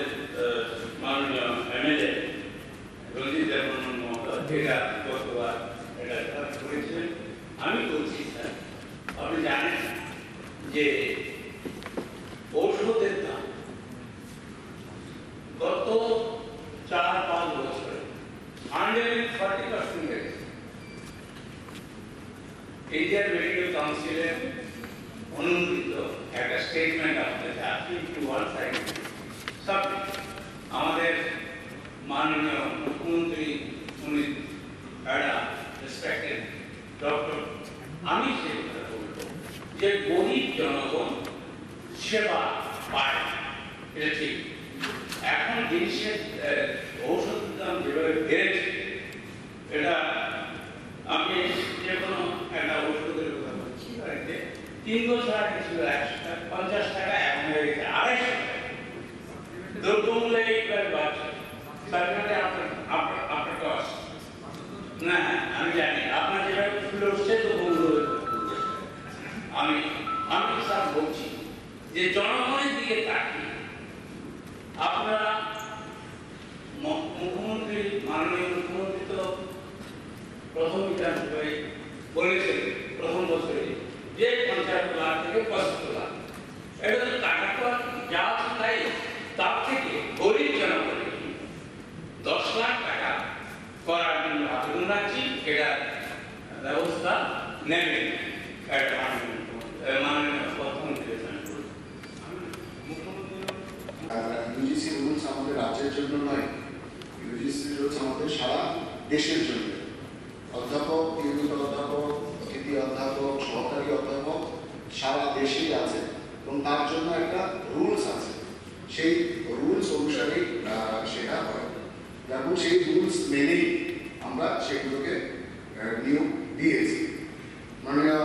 মাননীয় এমএলএ রঞ্জিত দেববর্মন মহোদয় এটা গতবার এটা করেছিলেন আমি বলছি স্যার আপনি জানেন যে ঔষধের দাম গত 4-5 বছরে 140% বেড়েছে ইন্ডিয়ান মেডিকেল কাউন্সিলের অনুমোদিত একটা স্টেটমেন্ট আমাদের আছে টু ওয়ান সাইড সাবজেক্ট। আমাদের মাননীয় মুখ্যমন্ত্রী উনি একটা রেসপেক্টেড ডক্টর, আমি সে কথা বলবো যে গরিব জনগণ সেবা পায়, এটা ঠিক। এখন জিনিসের ঔষধের দাম যেভাবে বেড়েছে, এটা আমি যে কোনো একটা ওষুধের কথা বলছি, 3 বছর আগে ছিল 150 টাকা, এখন হয়ে গেছে 250 টাকা। দ্রব্যমূল্য এইভাবে বাড়ছে। সরকারে আপনার কষ্ট না, আমি জানি আপনার যেভাবে ফুল উঠছে তো আমি স্যার বলছি যে জনগণের দিকে তাকিয়ে আপনারা মুখ্যমন্ত্রী, মাননীয় মুখ্যমন্ত্রী তো প্রথম বিধানসভায় বলেছেন প্রথম বছরে যে 50 লাখ থেকে 75 লাখ, এটা তো টাকা তো যা আছে তাই, তার থেকে গরিব জনগণের 10 লাখ টাকা করার জন্য আবেদন রাখছি, এটা ব্যবস্থা নেবেন মাননীয় প্রধানমন্ত্রী। ইউজিসি রুলস আমাদের রাজ্যের জন্য নয়, ইউজিসি রুলস আমাদের সারা দেশের জন্য। অধ্যাপক, নিয়মিত অধ্যাপক, অতিথি অধ্যাপক, সহকারী অধ্যাপক সারা দেশেই আছে এবং তার জন্য একটা রুলস আছে, সেই রুলস অনুসারেই সেটা হয় এবং সেই রুলস মেনেই আমরা সেগুলোকে নিয়োগ দিয়েছি। মাননীয়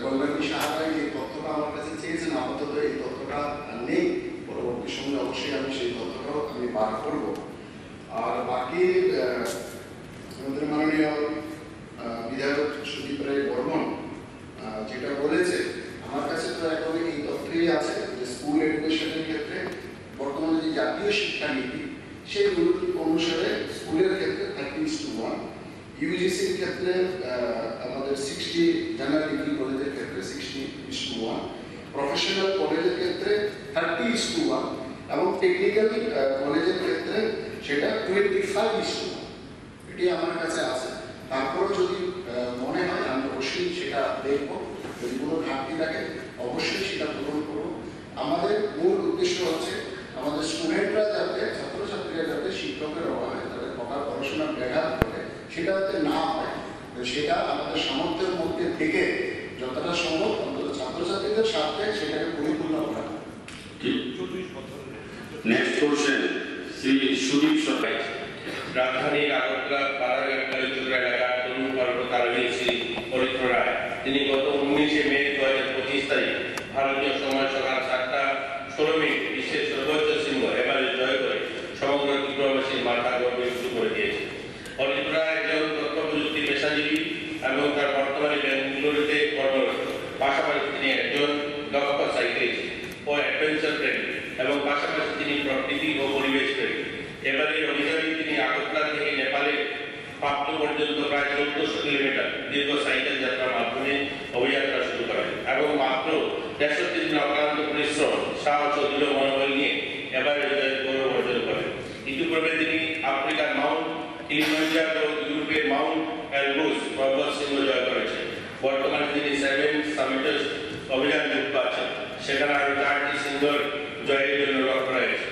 কল্যাণী সাহারাই যে তথ্যটা আমার কাছে চেয়েছেন, আপাতত এই তথ্যটা নেই, পরবর্তী সময়ে অবশ্যই আমি সেই তথ্যটাও আমি বার করব। আর বাকি আমাদের মাননীয় বিধায়ক সুদীপ রায় বর্মন যেটা বলেছে, আমার কাছে তো এখন এই তথ্যই আছে যে স্কুল এডুকেশনের ক্ষেত্রে বর্তমানে যে জাতীয় শিক্ষানীতি সেই অনুসারে স্কুলের ক্ষেত্রে 30:1, ইউজিসির ক্ষেত্রে আমাদের 60, জেনারেল ডিগ্রি কলেজের ক্ষেত্রে 60:1, প্রফেশনাল কলেজের ক্ষেত্রে 30:1 এবং টেকনিক্যাল কলেজের ক্ষেত্রে সেটা 25:1। এটি আমার কাছে আছে। তারপর যদি মনে হয় আমি অবশ্যই সেটা দেখব, যদি কোনো ঘাটতি থাকে অবশ্যই সেটা পূরণ করব। আমাদের মূল উদ্দেশ্য হচ্ছে আমাদের স্টুডেন্টরা যাতে, ছাত্রছাত্রীরা যাতে শিক্ষকের অভাবে তাদের পড়াশোনার ব্যাঘাত ঘটে সেটা যাতে না হয়, সেটা আমাদের সামর্থ্যের মধ্যে থেকে যতটা সম্ভব অন্তত ছাত্রছাত্রীদের স্বার্থে সেটাকে পরিপূর্ণ করা। নেক্সট কোশ্চেন শ্রী সুদীপ সরকার। রাজধানীর আগরতলা পাড়াঘাট কালীচক্র এলাকার তরুণ কর্মকারী শ্রী পবিত্র রায়, তিনি গত 19 মে 2025 তারিখ ভারতীয় সময় সকাল 7:16 বিশ্বের সর্বোচ্চ শৃঙ্গ এভারেস্ট জয় করে সমগ্র ত্রিপুরাবাসীর মাথা গর্বে উঁচু করে দিয়েছে। পবিত্র রায় একজন তথ্য প্রযুক্তি পেশাজীবী এবং তার বর্তমানে বেঙ্গালুরুতে কর্মরত। পাশাপাশি তিনি একজন দক্ষ সাইক্লিস্ট ও অ্যাডভেঞ্চার প্রেমী এবং পাশাপাশি তিনি প্রকৃতি ও পরিবেশ প্রেমী। এবারে অভিযানে তিনি আগরতলা থেকে নেপালে পাপলু পর্যন্ত প্রায় 1400 কিলোমিটার দীর্ঘ সাইকেল যাত্রার মাধ্যমে অভিযাত্রা শুরু করেন এবং মাত্র 63 দিন অক্লান্ত পরিশ্রম, সাহস ও দৃঢ় মনোবল নিয়ে এভারেস্ট গৌরব অর্জন করেন। ইতিপূর্বে তিনি আফ্রিকার মাউন্ট কিলিমাঞ্জারো, ইউরোপের মাউন্ট এলব্রুস পর্বত শৃঙ্গ জয় করেছেন। বর্তমানে তিনি 7 সামিটস অভিযান যুক্ত আছেন, সেখানে আরো 4টি শৃঙ্গের জয়ের জন্য লক্ষ্য রয়েছে।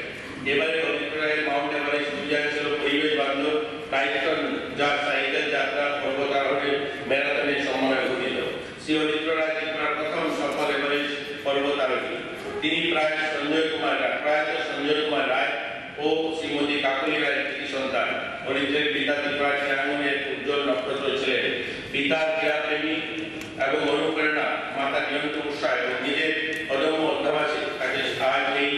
এবারে অভিপ্রায়ের মাউন্ট এভারেস্ট অভিযান ছিল পরিবেশ বান্ধব ট্রাইথলন, যা সাইকেল যাত্রা, পর্বতারোহণের ম্যারাথনের সমন্বয়ে গঠিত। শ্রী অভিপ্র রায় ত্রিপুরার প্রথম সফল এভারেস্ট পর্বতারোহী। তিনি প্রয়াত সঞ্জয় কুমার রায় ও শ্রীমতী কাকলি রায়ের কৃতি সন্তান। অরিত্রের পিতা ত্রিপুরার শিয়াঙ্গনের উজ্জ্বল নক্ষত্র ছিলেন। পিতার ক্রীড়াপ্রেমী এবং অনুপ্রেরণা, মাতা নিয়মিত উৎসাহ এবং নিজের অদম্য অধ্যাবাসে তাকে আজ এই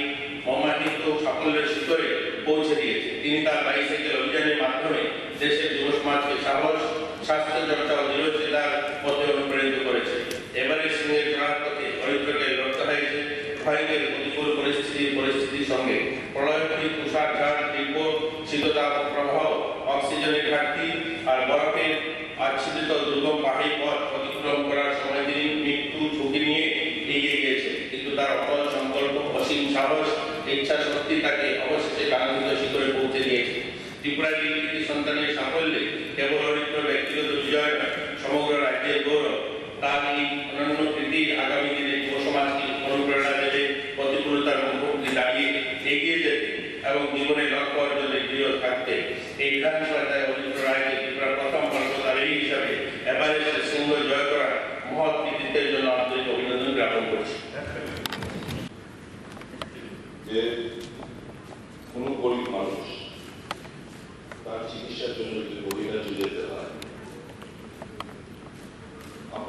মর্মান্বিত সাফল্যের শিখরে পৌঁছে দিয়েছে। তিনি তার বাইসাইকেল অভিযানের মাধ্যমে দেশের যুব সমাজকে সাহস, স্বাস্থ্য চর্চা ও দৃঢ়চিন্তার পথে অনুপ্রাণিত করেছে। এভারেস্ট শৃঙ্গের চড়ার পথে অরিত্রকে লড়তে হয়েছে ক্ষয়ের প্রতিকূল পরিস্থিতির সঙ্গে। প্রলয়ক্ষয়ী তুষারঝড়, তীব্র শীততাপ প্রবাহ, অক্সিজেনের ঘাটতি আর বরফের আচ্ছাদিত দুর্গম পাহাড়ি পথ অতিক্রম করার সময়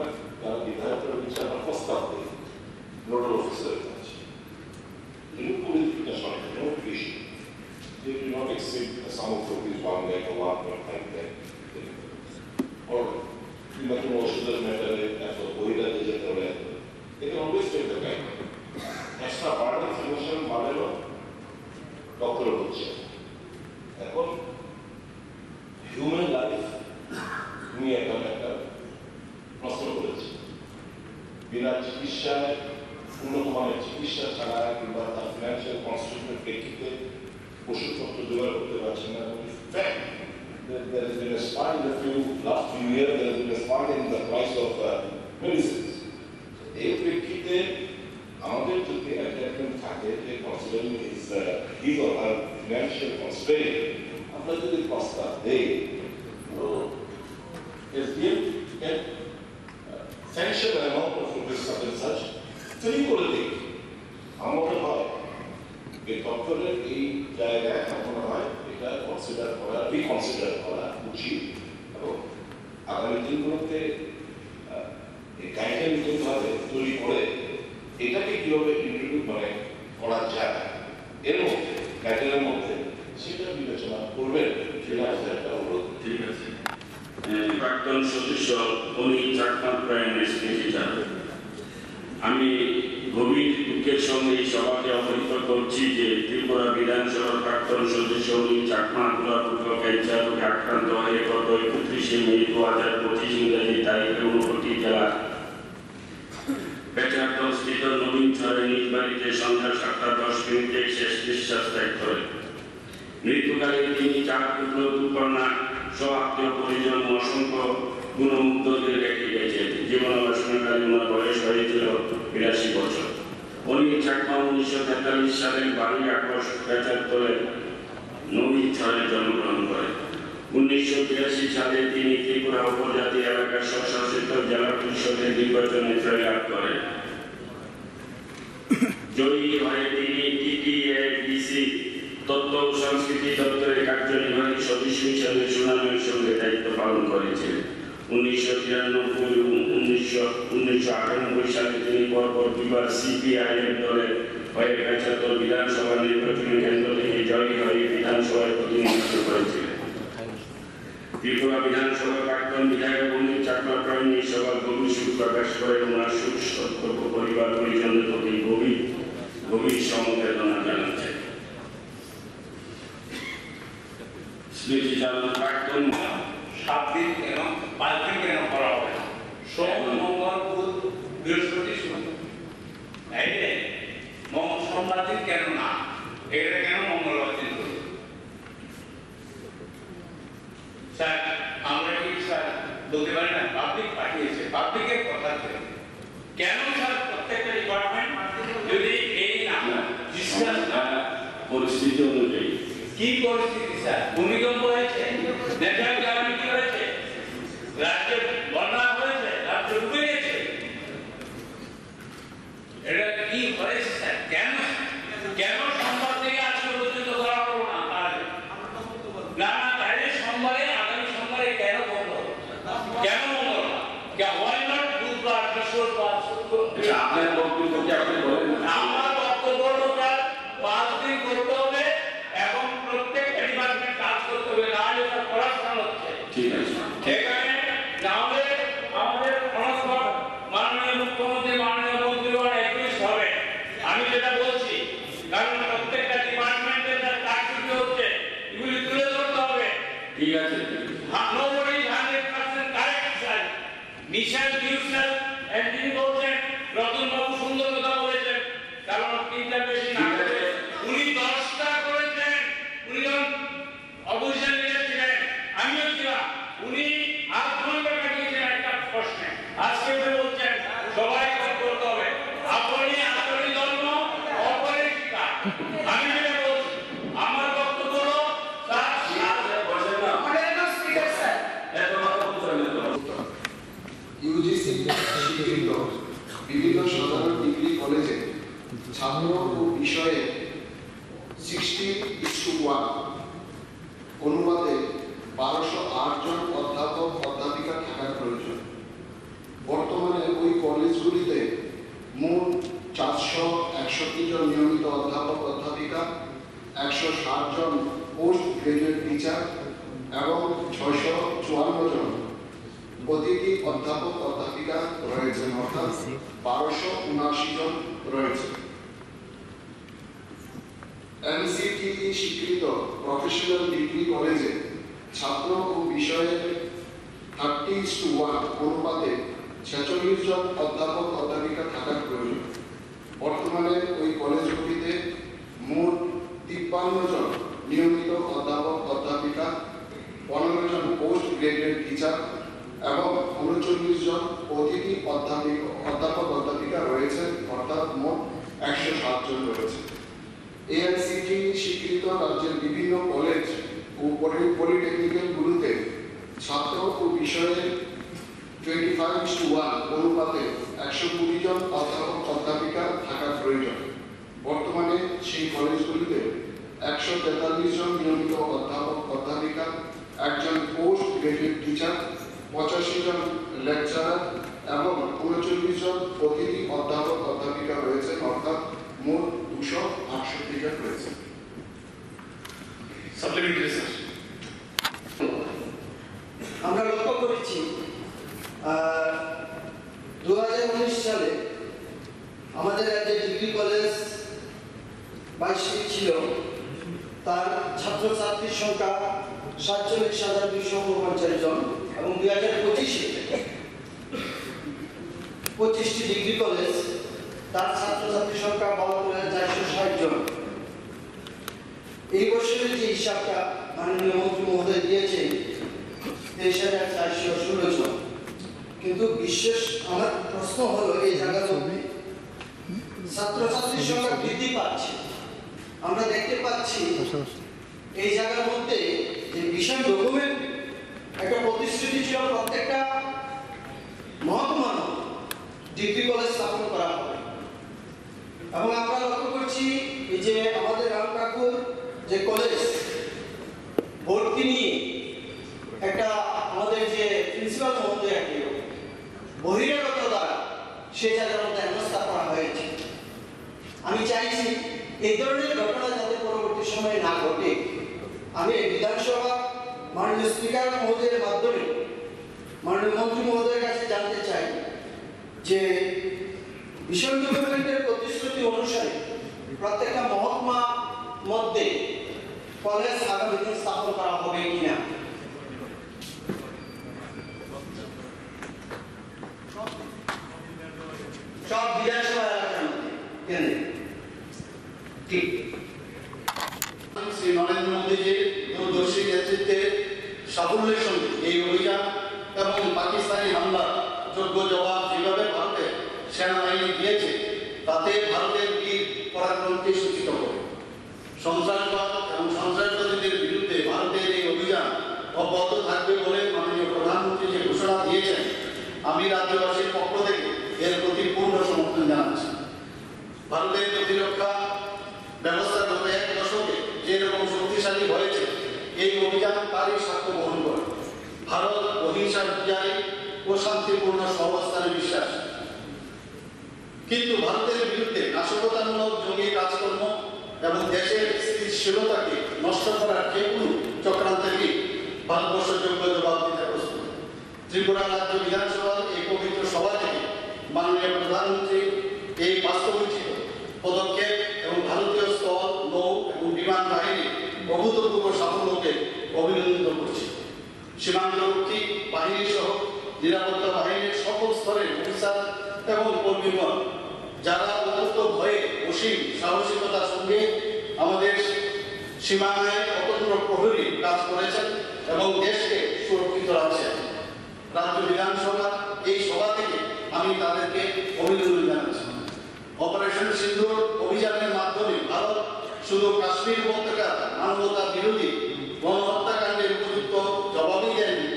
আমরা যারা বিধায়করা রয়েছে আমরা প্রস্তাব দিই নোডাল অফিসারের কাছে পরিস্থিতিটা সরকার no issue. They do not exceed the sum of rupees 1 lakh or 1.5 lakh. Or কিংবা কোনো ওষুধের ম্যাটারে এত বহিরাতে যেতে হবে they can always take the guide. Extra burden solution বাড়ালো ডক্টর হচ্ছে এখন হিউম্যান লাইফ তুমি একটা প্রশ্ন করেছি বিনা চিকিৎসায় উন্নত মানের চিকিৎসা ছাড়া কিংবা তার ফিনান্সিয়াল কনস্টিটিউশনের প্রেক্ষিতে ওষুধপত্র জোগাড় করতে পারছেন না there has been a spike in the last few years, there has been a spike in the price of medicines. এই প্রেক্ষিতে আমাদের যদি একজন থাকে যে considering his or her financial constraint, আমরা যদি প্রস্তাব দেই তো SDM can sanction an amount of rupees such and such free করে দিই আমার মনে হয় এই ডক্টরের এই জায়গায় আমার মনে হয় এটা কনসিডার করা রিকনসিডার করা উচিত এবং আগামী দিনগুলোতে এই গাইডলাইন ভাবে তৈরি করে এটাকে কিভাবে ইন্ট্রোডিউস করা যায় এর মধ্যে গাইডলাইনের মধ্যে সেটা বিবেচনা করবেন সেটা একটা অনুরোধ। ঠিক আছে। প্রাক্তন সদস্য অনিল চাকমা প্রাইম মিনিস্টার, আমি গভীর দুঃখের সঙ্গে এই সভাকে অবহিত করছি যে ত্রিপুরা বিধানসভার প্রাক্তন সদস্য অনিল চাকমা তুলাপুত্র ক্যান্সার রোগে আক্রান্ত হয়ে গত 31শে মে 2025 ইংরেজি তারিখে ঊনকোটি জেলার বেচারস্থিত নবীন চরে নিজ বাড়িতে সন্ধ্যা 7:10 শেষ নিঃশ্বাস ত্যাগ করেন। মৃত্যুকালে তিনি 4 পুত্র 2 কন্যা আত্মীয় পরিজন অসংখ্য গুণমুগ্ধদের রেখে গেছেন। জীবনাবসানকালে ওনার বয়স হয়েছিল 82 বছর। অনিল চাকমা 1943 সালের 12 আগস্ট বেচারতলে নবীন চরে জন্মগ্রহণ করেন। 1982 সালে তিনি ত্রিপুরা উপজাতি এলাকার স্বশাসিত জেলা পরিষদের নির্বাচনে জয়লাভ করেন। জয়ী হয়ে তিনি টিটিএডিসি তথ্য ও সংস্কৃতি দপ্তরের কার্যনির্বাহী সদস্য হিসাবে সুনামের সঙ্গে দায়িত্ব পালন করেছিলেন। 1993 ও 1998 সালে তিনি পরপর দুইবার সিপিআইএম দলের হয়ে বেচারতল বিধানসভা নির্বাচনী কেন্দ্র থেকে জয়ী হয়ে বিধানসভায় প্রতিনিধিত্ব করেছিলেন। ত্রিপুরা বিধানসভার প্রাক্তন বিধায়ক অনিল চাকমা প্রাইম এই সভার গভীর শোক প্রকাশ করে ওনার সুস্থ পরিবার পরিজনের প্রতি গভীর সমবেদনা জানাচ্ছেন। স্মৃতি চালন প্রাক্তন 7 দিন কেন 5 দিন কেন করা হবে? সোম মঙ্গল বুধ বৃহস্পতি শুক্র, সোমবার দিন কেন না? এটা কেন মঙ্গলবার দিন করব? স্যার আমরা কি স্যার বলতে পারি না পাবলিক পাঠিয়েছে, পাবলিকের কথা কেন স্যার প্রত্যেকটা ডিপার্টমেন্ট যদি এই না ডিসকাস না পরিস্থিতি অনুযায়ী কি পরিস্থিতি স্যার? ভূমিকম্প হয়েছে, ন্যাচারাল ক্যালামিটি হয়েছে, রাজ্যে বন্যা হয়েছে, রাজ্য ডুবে গেছে, এটা কি হয়েছে স্যার? কেন কেন সোমবার থেকে আজকে পর্যন্ত করা হলো না? না না তাহলে সোমবারে আগামী সোমবারে কেন বন্ধ? কেন বন্ধ না? ওয়াই নট বুধবার বৃহস্পতিবার শুক্র? আপনার বক্তব্য কি আপনি বলেন? আমার বক্তব্য হলো স্যার 5 দিন করতে হবে এবং প্রত্যেকটা ডিপার্টমেন্ট কাজ করতে হবে, না হলে তার পড়াশোনা হচ্ছে। ঠিক আছে। এখানে আমাদের অনস্পট মাননীয় মুখ্যমন্ত্রী মাননীয় মন্ত্রীগণ একত্রিত হবে। আমি যেটা বলছি, কারণ প্রত্যেকটা ডিপার্টমেন্টের তার কাজগুলি হচ্ছে, এগুলি তুলে ধরতে হবে। ঠিক আছে। Nobody is 100% correct, sir. Michelle Dussel and তিনি বলছেন, রতন বাবু সুন্দর কথা বলেছেন, কারণ 3টা বেশি না করে উনি 10টা করেছেন। উনি যখন অপোজিশন লিডার ছিলেন, আমিও ছিলাম, উনি 8 ঘন্টা কাটিয়েছেন একটা প্রশ্নে। আজকে উনি বলছেন সবাই করতে হবে, আপনি আসলে ধর্ম অপরের শিক্ষা। আমি যেটা বলছি, আমার বক্তব্য হলো ইউজিসি স্বীকৃত বিভিন্ন সাধারণ ডিগ্রি কলেজে ছাত্র ও বিষয়ে 60:1 অনুপাতে 1208 জন অধ্যাপক অধ্যাপিকা থাকার প্রয়োজন। বর্তমানে জন নিয়মিত অধ্যাপক অধ্যাপিকা, 160 জন পোস্ট গ্রাজুয়েট টিচার এবং 654 জন অতিথি অধ্যাপক অধ্যাপিকা রয়েছেন, অর্থাৎ 1279 জন রয়েছে। NCTE স্বীকৃত প্রফেশনাল ডিগ্রি কলেজে ছাত্র ও বিষয়ের 30:1 অনুপাতে 46 জন অধ্যাপক অধ্যাপিকা থাকার প্রয়োজন। বর্তমানে ওই কলেজগুলিতে মোট 53 জন নিয়মিত অধ্যাপক অধ্যাপিকা, 15 জন পোস্ট গ্রাজুয়েট টিচার এবং 39 জন অতিথি অধ্যাপক অধ্যাপিকা রয়েছেন, অর্থাৎ মোট 107 জন রয়েছে। AICTE স্বীকৃত রাজ্যের বিভিন্ন কলেজ ও পলিটেকনিক্যালগুলিতে ছাত্র ও বিষয়ের 25:1 অনুপাতে 120 জন অধ্যাপক অধ্যাপিকা থাকার প্রয়োজন। বর্তমানে সেই কলেজগুলিতে 143 জন নিয়মিত অধ্যাপক অধ্যাপিকা, 1 জন পোস্ট গ্রাজুয়েট টিচার, 85 জন লেকচারার এবং 39 জন অতিথি অধ্যাপক অধ্যাপিকা রয়েছেন, অর্থাৎ মোট 268 জন রয়েছে। সাপ্লিমেন্টারি স্যার, আমরা লক্ষ্য করেছি 2019 সালে আমাদের রাজ্যে ডিগ্রি কলেজ 22টি ছিল, তার ছাত্রছাত্রীর সংখ্যা 47,249 জন এবং 2025-এ 25টি ডিগ্রি কলেজ, তার ছাত্রছাত্রীর সংখ্যা 72,460 জন। এই বছরের যে হিসাবটা মাননীয় মন্ত্রী মহোদয় দিয়েছেন 23,416 জন, কিন্তু বিশেষ আমার প্রশ্ন হলো এই জায়গাতে ছাত্রছাত্রীর সংখ্যা বৃদ্ধি পাচ্ছে, আমরা দেখতে পাচ্ছি এই জায়গার মধ্যে যে বিশাল ডকুমেন্ট একটা প্রতিশ্রুতি ছিল প্রত্যেকটা মহকুমা ডিগ্রি কলেজ স্থাপন করা হবে, এবং আমরা লক্ষ্য করছি এই যে আমাদের রামকাকুর যে কলেজ ভর্তি নিয়ে একটা আমাদের যে প্রিন্সিপাল মহোদয়কে বহিরাগত দ্বারা সে জায়গার মধ্যে হেনস্থা করা হয়েছে। আমি চাইছি এই ধরনের ঘটনা যাতে পরবর্তী সময়ে না ঘটে। আমি বিধানসভা মাননীয় স্পিকার মহোদয়ের মাধ্যমে মাননীয় মন্ত্রী মহোদয়ের কাছে জানতে চাই যে মিশন ডেভেলপমেন্টের প্রতিশ্রুতি অনুসারে প্রত্যেকটা মহকুমা মধ্যে কলেজ আগামী দিন স্থাপন করা হবে কিনা। সব বিধানসভা এলাকার মধ্যে কেন ঠিক শ্রী নরেন্দ্র মোদীজির দূরদর্শী নেতৃত্বে সাফল্যের সঙ্গে এই অভিযান এবং পাকিস্তানি হামলা যোগ্য জবাব যেভাবে ভারতে সেনাবাহিনী দিয়েছে, তাতে ভারতের বীর পরাক্রমকে সূচিত করে। সন্ত্রাসবাদ এবং সন্ত্রাসবাদীদের বিরুদ্ধে ভারতের এই অভিযান অব্যাহত থাকবে বলে মাননীয় প্রধানমন্ত্রী যে ঘোষণা দিয়েছেন, আমি রাজ্যবাসীর পক্ষ থেকে এর প্রতি পূর্ণ সমর্থন জানাচ্ছি। ভারতের প্রতিরক্ষা ব্যবস্থা গত 1 দশকে যেরকম শক্তিশালী হয়েছে, এই অভিযান তারই সাক্ষ্য বহন করে। ভারত অহিংসার বিজয় ও শান্তিপূর্ণ সহাবস্থানে বিশ্বাস, কিন্তু ভারতের বিরুদ্ধে নাশকতামূলক জঙ্গি কাজকর্ম এবং দেশের স্থিতিশীলতাকে নষ্ট করার যে কোনো চক্রান্তেরই ভারতবর্ষ যোগ্য জবাব দিতে প্রস্তুত। ত্রিপুরা রাজ্য বিধানসভার এই পবিত্র সভা থেকে মাননীয় প্রধানমন্ত্রী এই বাস্তবিক পদক্ষেপ এবং ভারতীয় স্থল, নৌ এবং বিমান বাহিনী অভূতপূর্ব সাফল্যকে অভিনন্দন করছি। সীমান্তরক্ষী বাহিনী সহ নিরাপত্তা বাহিনীর সকল স্তরের অফিসার এবং কর্মীগণ যারা অত্যন্ত ভয়ে অসীম সাহসিকতার সঙ্গে আমাদের সীমানায় অতন্ত্র প্রহরী কাজ করেছেন এবং দেশকে সুরক্ষিত রাখছেন। রাজ্য বিধানসভার এই সভা থেকে আমি তাদেরকে অভিনন্দন জানাচ্ছি। অপারেশন সিন্দুর অভিযানের মাধ্যমে ভারত শুধু কাশ্মীর উপত্যকার মানবতা বিরোধী গণহত্যাকাণ্ডের উপযুক্ত জবাবই দেয়নি,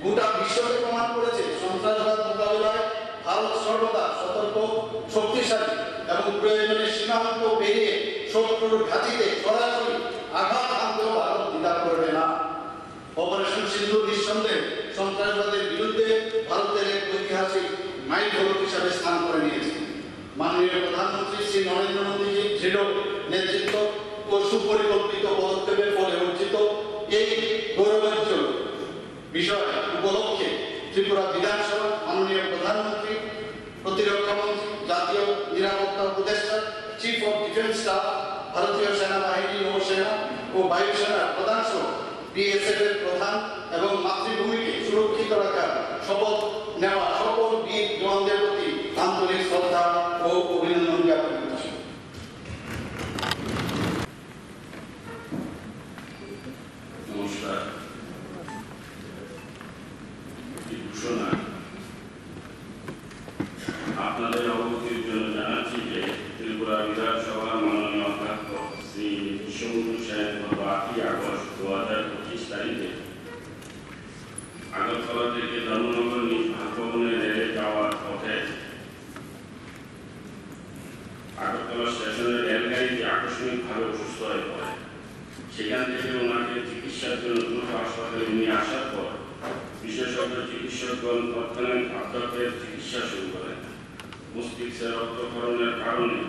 গোটা বিশ্বকে প্রমাণ করেছে সন্ত্রাসবাদ মোকাবিলায় ভারত সর্বদা সতর্ক, শক্তিশালী এবং প্রয়োজনে সীমান্ত পেরিয়ে শত্রুর ঘাঁটিতে সরাসরি আঘাত হানতেও ভারত দ্বিধা করবে না। অপারেশন সিন্দুর নিঃসন্দেহে সন্ত্রাসবাদের বিরুদ্ধে ভারতের এক ঐতিহাসিক মাইলফলক হিসাবে স্থান করে নিয়েছে। মাননীয় প্রধানমন্ত্রী শ্রী নরেন্দ্র মোদীজির দৃঢ় নেতৃত্ব ও সুপরিকল্পিত পদক্ষেপের ফলে অর্জিত এই গৌরবোজ্জ্বল বিষয় উপলক্ষে ত্রিপুরা বিধানসভা মাননীয় প্রধানমন্ত্রী, প্রতিরক্ষা মন্ত্রী, জাতীয় নিরাপত্তা উপদেষ্টা, চিফ অফ ডিফেন্স স্টাফ, ভারতীয় সেনাবাহিনী, নৌসেনা ও বায়ুসেনার প্রধান সহ বিএসএফ এর প্রধান এবং মাতৃভূমিকে সুরক্ষিত রাখার শপথ নেওয়া সকল বীর জওয়ানদের প্রতি আন্তরিক শ্রদ্ধা ও অভিনন্দন জ্ঞাপন করছি। নমস্কার। ঘোষণা আপনাদের অবগতির জন্য জানাচ্ছি যে ত্রিপুরা বিধানসভার মাননীয় অধ্যক্ষ শ্রী বিশ্ববন্ধু সেন গত 8ই আগস্ট 2025 তারিখে আগরতলা থেকে ধর্মনগর নিজ বাসভবনে রেলে যাওয়ার পথে আগরতলা স্টেশনের রেলগাড়িতে আকস্মিকভাবে অসুস্থ হয়ে পড়ে। সেখান থেকে ওনাকে চিকিৎসার জন্য দ্রুত হাসপাতালে নিয়ে আসার পর বিশেষজ্ঞ চিকিৎসকগণ তৎক্ষণাৎ অধ্যক্ষের চিকিৎসা শুরু করেন। মস্তিষ্কের রক্তক্ষরণের কারণে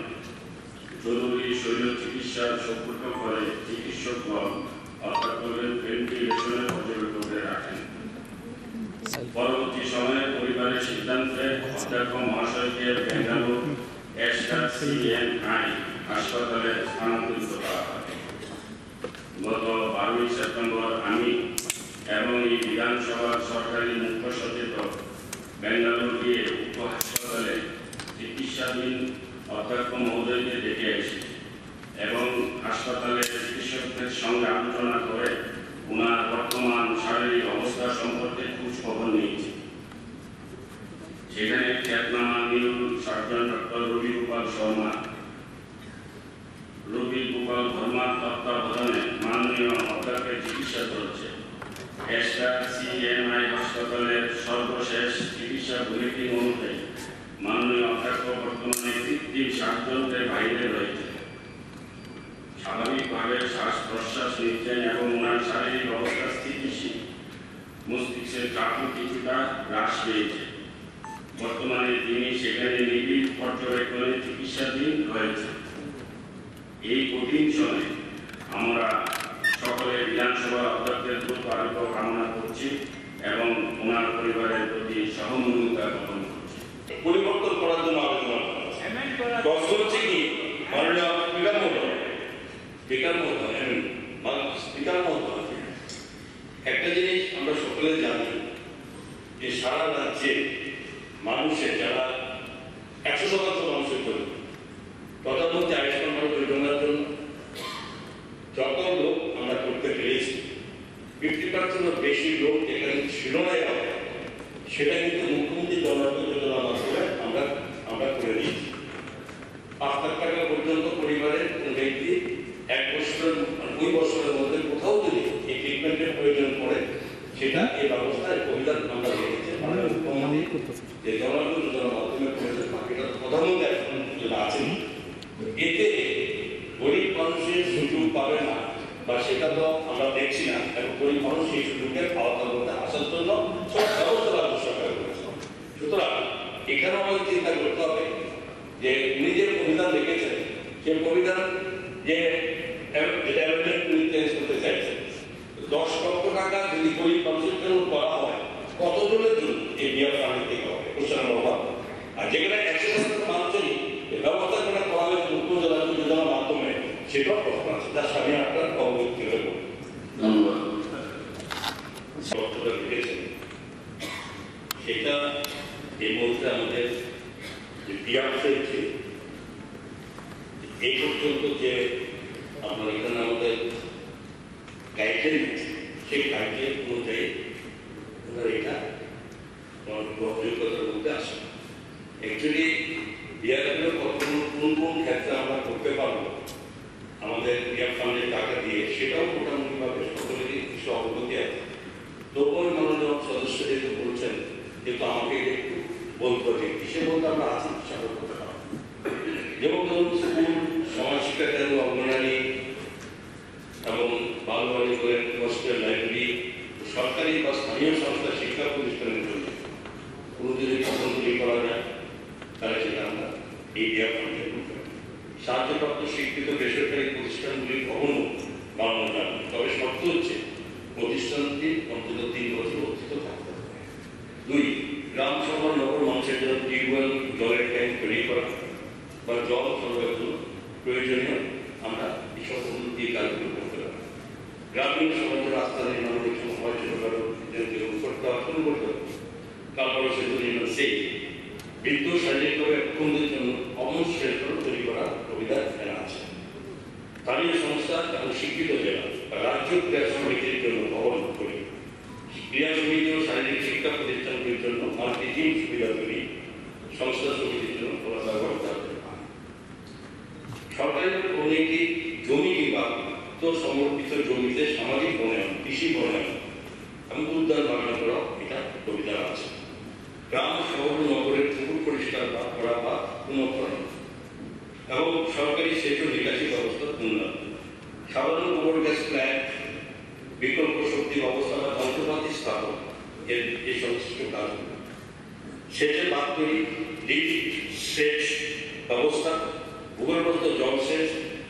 জরুরি শরীর চিকিৎসার সম্পর্ক করে চিকিৎসকগণ অধ্যক্ষকে ভেন্টিলেশনে পর্যবেক্ষণে রাখেন। পরবর্তী সময়ে পরিবারের সিদ্ধান্তে অধ্যক্ষ মহাশয়কে বেঙ্গালুরু SRCNI হাসপাতালে স্থানান্তরিত করা হয়। গত 12ই সেপ্টেম্বর আমি এবং এই বিধানসভার সরকারি মুখ্য সচেতক বেঙ্গালুরু গিয়ে উপ হাসপাতালে চিকিৎসাধীন অধ্যক্ষ মহোদয়কে দেখে এসেছি এবং হাসপাতালে চিকিৎসকদের সঙ্গে আলোচনা করে ওনার বর্তমান শারীরিক অবস্থা সম্পর্কে খোঁজ খবর নিয়েছি। সেখানে খ্যাতনামা সার্জন ডক্টর রবি গোপাল ভার্মার তত্ত্বাবধানে মাননীয় অধ্যক্ষের চিকিৎসা চলছে। SRCNI হাসপাতালের সর্বশেষ চিকিৎসা বুলেটিন অনুযায়ী মাননীয় অধ্যক্ষ বর্তমানে কৃত্রিম শ্বাসযন্ত্রের বাইরে রয়েছে। স্বাভাবিকভাবে শ্বাস প্রশ্বাস নিচ্ছেন এবং ওনার শারীরিক অবস্থা স্থিতিশীল। মস্তিষ্কের চাপও কিছুটা হ্রাস পেয়েছে। বর্তমানে তিনি সেখানে নিবিড় পর্যবেক্ষণে চিকিৎসাধীন রয়েছে। এই কঠিন সময়ে আমরা সকলে বিধানসভার অধ্যক্ষের দ্রুত আরোগ্য কামনা করছি এবং ওনার পরিবারের প্রতি সহমর্মিতা জ্ঞাপন করছি। পরিবর্তন করার জন্য আবেদন প্রশ্ন হচ্ছে কি মাননীয় স্পিকার মহোদয়, একটা জিনিস আমরা সকলে জানি যে সারা রাজ্যে মানুষের যারা 100% মানুষের জন্য প্রধানমন্ত্রী আয়ুষ্মান ভারত যোজনার জন্য যত লোক আমরা করতে পেরেছি 50% বেশি লোক যেখানে ছিল না সেটা কিন্তু মুখ্যমন্ত্রী জন আরোগ্য যোজনার মাধ্যমে আমরা করে দিয়েছি। 5 লাখ টাকা পর্যন্ত পরিবারের কোন ব্যক্তি 1 বছরের 2 বছরের মধ্যে কোথাও যদি এই ট্রিটমেন্টের প্রয়োজন পড়ে সেটা এই ব্যবস্থায় অভিযান আমরা রেখেছি। যে জন আরোগ্য যোজনার মাধ্যমে করেছে বাকিটা প্রধানমন্ত্রী এখন যেটা আছেন এতে গরিব মানুষের সুযোগ পাবে না বা সেটা তো আমরা দেখছি না এবং গরিব মানুষ সেই সুযোগের আওতার মধ্যে আসার জন্য সব ব্যবস্থা রাজ্য সরকার করেছে। সুতরাং এখানে আমাদের চিন্তা করতে হবে যে উনি যে অভিধান লিখেছেন সেই অভিধান যে চেঞ্জ করতে চাইছেন 10 লক্ষ টাকা যদি গরিব মানুষের জন্য করা হয় কতজনের জন্য এই বিয়ার ফান্ড থেকে হবে কোশ্চেন নম্বর 1। আর যেখানে 100% মানুষেরই ব্যবস্থা করে করা হয়েছে মুখ্য যোজনার মাধ্যমে সেটাও প্রশ্ন আছে যার সামনে আপনার অবগত করব। ধন্যবাদ। লিখেছেন সেটা এই মুহূর্তে আমাদের যে বিয়ার হয়েছে এই পর্যন্ত যে আপনার এখানে আমাদের গাইডলাইন সেই গাইডলাইন অনুযায়ী ওনার এটা গ্রহণযোগ্যতার মধ্যে আসে। অ্যাকচুয়ালি বিয়ারগুলো কোন ক্ষেত্রে আমরা করতে পারবো আমাদের বিয়ার ফান্ডের টাকা দিয়ে সেটাও মোটামুটিভাবে সকলেরই কিছু অবগতি আছে। তবুও মাননীয় সদস্য যেহেতু বলছেন কিন্তু আমাকে একটু বলতে হবে কিসে বলতে আমরা আছি হিসাবে করতে পারবো। যেমন ধরুন স্কুল, সমাজ শিক্ষা কেন্দ্র, অঙ্গনারী এবং বালবাড়ি করে হোস্টেল, লাইব্রেরি, সরকারি বা স্থানীয় সংস্থা শিক্ষা প্রতিষ্ঠানের জন্য কোনো যদি পছন্দ করা যায় তাহলে সেটা আমরা এরিয়া ফান্ডের রূপে সাহায্যপ্রাপ্ত স্বীকৃত বেসরকারি প্রতিষ্ঠানগুলি কখনো বাড়ানো যাবে না। তবে শর্ত হচ্ছে প্রতিষ্ঠানটি অন্তত 3 বছর অর্জিত থাকতে হবে। 2, গ্রাম সভা নগর মানুষের জন্য টিউবওয়েল জলের ট্যাঙ্ক তৈরি করা বা জল সরবরাহের জন্য প্রয়োজনীয় আমরা এসব উন্নতি কাজগুলো করতে পারি। গ্রামীণ সমাজে রাস্তা নির্মাণের জন্য হয় ছোটখাটো করতে হবে, শুরু করতে হবে। তারপরে সেতু নির্মাণ সেই বৃদ্ধ শারীরিকভাবে অক্ষমদের জন্য অমন শেল্টার তৈরি করার সুবিধা এখানে আছে। স্থানীয় সংস্থা এবং শিক্ষিত জেলা রাজ্য ক্রীড়া সমিতির জন্য ভবন তৈরি, ক্রীড়া সমিতি ও শারীরিক শিক্ষা প্রতিষ্ঠানগুলির জন্য মাল্টিজিম সুবিধা তৈরি, সংস্থা সমিতির জন্য খোলা ব্যবস্থা সরকারি অনুমতি জমি কিংবা সমর্পিত জমিতে সামাজিক বনায়ন, কৃষি বনায়ন এবং উদ্যান বাগান করা এটা সুবিধা আছে। গ্রাম শহর নগরের পুকুর পরিষ্কার করা বা পুনঃকরণ এবং সরকারি সেচ ও নিকাশি ব্যবস্থা উন্নয়ন, সাধারণ গোবর গ্যাস প্ল্যান্ট, বিকল্প শক্তি ব্যবস্থা বা যন্ত্রপাতি স্থাপন এই সংশ্লিষ্ট কাজগুলো, সেচের বাদ তৈরি, লিফট সেচ ব্যবস্থা, ভূগর্ভস্থ জলসেচ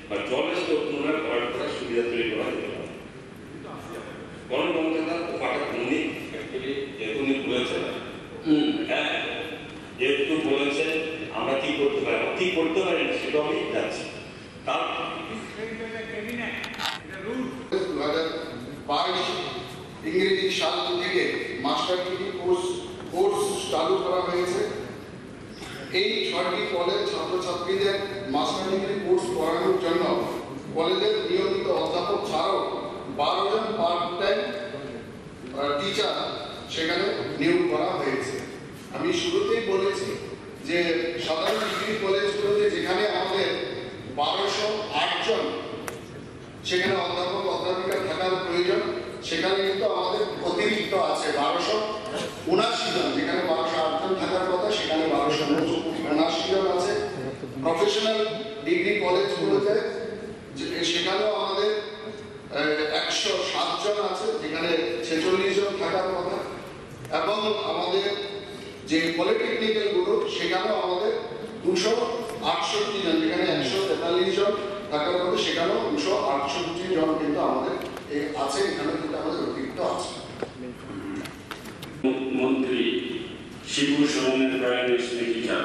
বা জলের স্তর উন্নয়ন করার সুবিধা তৈরি করা যেতে পারে। গণতন্ত্রতা ও পাঠক উনি যেহেতু উনি বলেছেন, হ্যাঁ যেহেতু বলেছেন আমরা কি করতে পারি, আমরা কি করতে পারি না সেটা আমি যাচ্ছি। তার 2022 ইংরেজি সাল থেকে মাস্টার ডিগ্রি কোর্স চালু করা হয়েছে। এই 6টি কলেজ ছাত্রছাত্রীদের মাস্টার ডিগ্রি কোর্স পড়ানোর জন্য কলেজের নিয়মিত অধ্যাপক ছাড়াও 12 জন পার্ট টাইম টিচার সেখানে নিয়োগ করা হয়েছে। আমি শুরুতেই বলেছি যে সাধারণ ডিগ্রি কলেজগুলোতে যেখানে আমাদের 1208 জন সেখানে অধ্যাপক অধ্যাপিকা থাকার প্রয়োজন, সেখানে কিন্তু আমাদের অতিরিক্ত আছে 1279 জন। যেখানে 1208 জন থাকার কথা সেখানে 1279 জন আছে। প্রফেশনাল ডিগ্রি কলেজগুলোতে সেখানেও আমাদের 107 জন আছে, যেখানে 46 জন থাকার কথা। এবং আমাদের যে পলিটেকনিক্যাল গুলো সেখানেও আমাদের 268 জন, যেখানে 143 জন থাকার কথা সেখানেও 268 জন কিন্তু আমাদের আছে, এখানে কিন্তু আমাদের অতিরিক্ত আছে। মন্ত্রী শিবু সোমেনের প্রয়াণে স্মৃতিচার।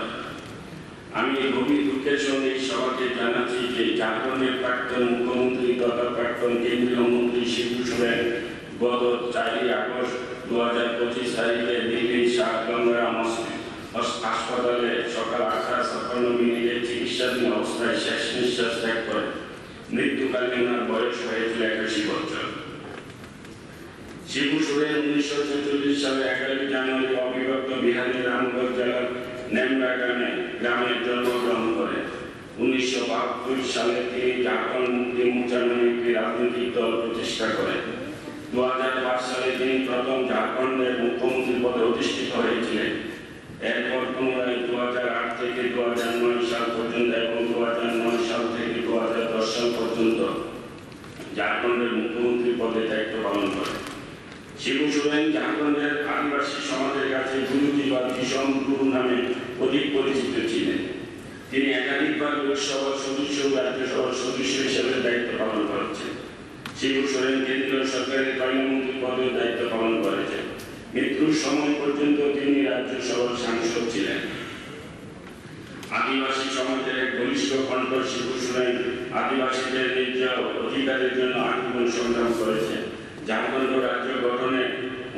আমি গভীর দুঃখের সঙ্গে এই সভাকে জানাচ্ছি যে ঝাড়খণ্ডের প্রাক্তন মুখ্যমন্ত্রী তথা প্রাক্তন কেন্দ্রীয় মন্ত্রী শিবু সোরেন গত 4 আগস্ট 2025 তারিখে দিল্লির শাহগঙ্গা হাসপাতালে সকাল 8:56 চিকিৎসাধীন অবস্থায় শেষ নিঃশ্বাস ত্যাগ করেন। মৃত্যুকালে ওনার বয়স হয়েছিল 81 বছর। শিবু সোরেন 1946 সালে 11 জানুয়ারি অবিভক্ত বিহারের রামগঞ্জ জেলার নেমরা গ্রামে জন্মগ্রহণ করেন। 1972 সালে তিনি ঝাড়খণ্ড মুক্তি মোর্চা নামে একটি রাজনৈতিক দল প্রতিষ্ঠা করেন। 2005 সালে তিনি প্রথম ঝাড়খণ্ডের মুখ্যমন্ত্রী পদে অধিষ্ঠিত হয়েছিলেন। এরপর পুনরায় 2008 থেকে 2009 সাল পর্যন্ত এবং 2009 সাল থেকে 2010 সাল পর্যন্ত ঝাড়খণ্ডের মুখ্যমন্ত্রী পদে দায়িত্ব পালন করেন। শিবু সোরেন ঝাড়খণ্ডের আদিবাসী সমাজের কাছে গুরুজি বা ভীষণ গুরু নামে অধিক পরিচিত ছিলেন। তিনি একাধিকবার লোকসভার সদস্য ও রাজ্যসভার সদস্য হিসেবে দায়িত্ব পালন করেছেন। শিবু সোরেন কেন্দ্রীয় সরকারের কর্মমন্ত্রী পদেও দায়িত্ব পালন করেছেন। মৃত্যুর সময় পর্যন্ত তিনি রাজ্যসভার সাংসদ ছিলেন। আদিবাসী সমাজের এক বলিষ্ঠ কণ্ঠ শিবু সোরেন আদিবাসীদের ন্যায্য অধিকারের জন্য আজীবন সংগ্রাম করেছেন। ঝাড়খণ্ড রাজ্য গঠনে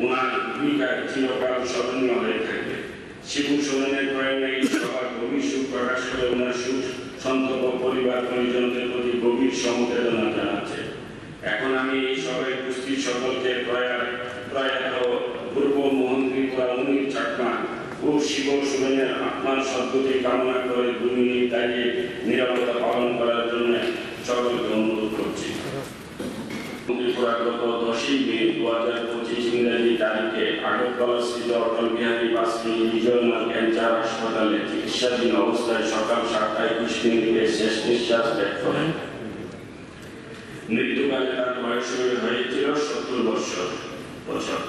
ওনার ভূমিকা চিরকাল স্মরণীয় হয়ে থাকবে। শিবু সোরেনের প্রয়াণে এই সবার গভীর শোক প্রকাশ করে ওনার সন্তপ্ত পরিবার পরিজনদের প্রতি গভীর সমবেদনা জানাচ্ছে। এখন আমি এই সভায় উপস্থিত সকলকে প্রয়াত পূর্ব মন্ত্রী অনিল চাকমা ও শিব সোরেনের আত্মার সদ্গতি কামনা করে 2 মিনিট দাঁড়িয়ে নীরবতা পালন করার জন্য সকলকে অনুরোধ করছি। গত 10 মে 2025 ইংরেজি তারিখে আগরতলাস্থিত অটল বিহারী বাজপেয়ী রিজিওনাল ক্যান্সার হাসপাতালে চিকিৎসাধীন অবস্থায় সকাল 7:21 শেষ নিঃশ্বাস ত্যাগ করেন। মৃত্যুকালে তার বয়স হয়েছিল 70 বছর।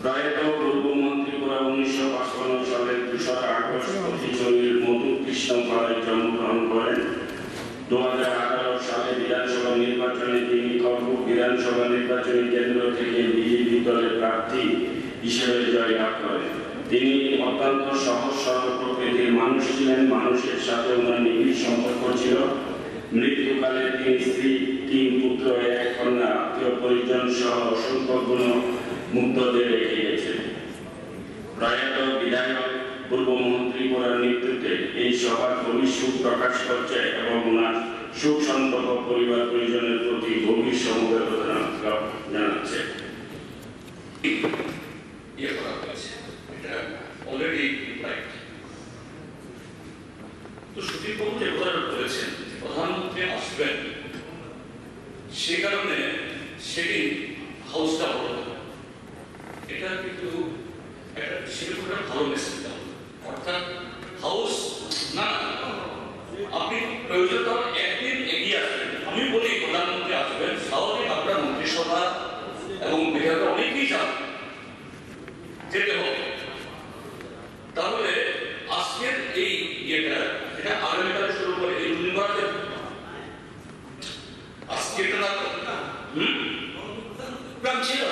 প্রয়াত পূর্ব মন্ত্রী 1955 সালের 2 আগস্ট মধুকৃষ্ণ নির্বাচনে তিনি করবুক বিধানসভা নির্বাচনী কেন্দ্র থেকে বিজেপি দলের প্রার্থী হিসেবে জয়লাভ করেন। তিনি অত্যন্ত সহজ সরল প্রকৃতির মানুষ ছিলেন। মানুষের সাথে ওনার নিবিড় সম্পর্ক ছিল। মৃত্যুকালে তিনি স্ত্রী, 3 পুত্র, 1 কন্যা, আত্মীয় পরিজন সহ অসংখ্য গুণমুগ্ধদের রেখে গেছেন। প্রয়াত বিধায়ক পূর্বমন্ত্রী পড়ার নেতৃত্বে এই সভার গভীর শোক প্রকাশ করছে এবং ওনার শোক সন্তপ্ত পরিবার পরিজনের প্রতি গভীর সমবেদনা জানাচ্ছে। Already right. তো সুদীপবাবু যে কথাটা বলেছেন প্রধানমন্ত্রী আসবেন, সে কারণে সেদিন হাউসটা বড় হবে, এটা কিন্তু সেরকম একটা ভালো মেসেজ দেওয়া। অর্থাৎ হাউস না, আপনি প্রয়োজন তখন একদিন এগিয়ে আসবেন। আমি বলি প্রধানমন্ত্রী আসবেন, স্বাভাবিক আপনার মন্ত্রিসভা এবং বিধায়ক অনেকেই যাবেন, যেতে হবে। তাহলে আজকের এই ইয়েটা এটা আগামীকালে শুরু করে এই 2 দিন বাড়াতে আজকে এটা না প্রাণ ছিল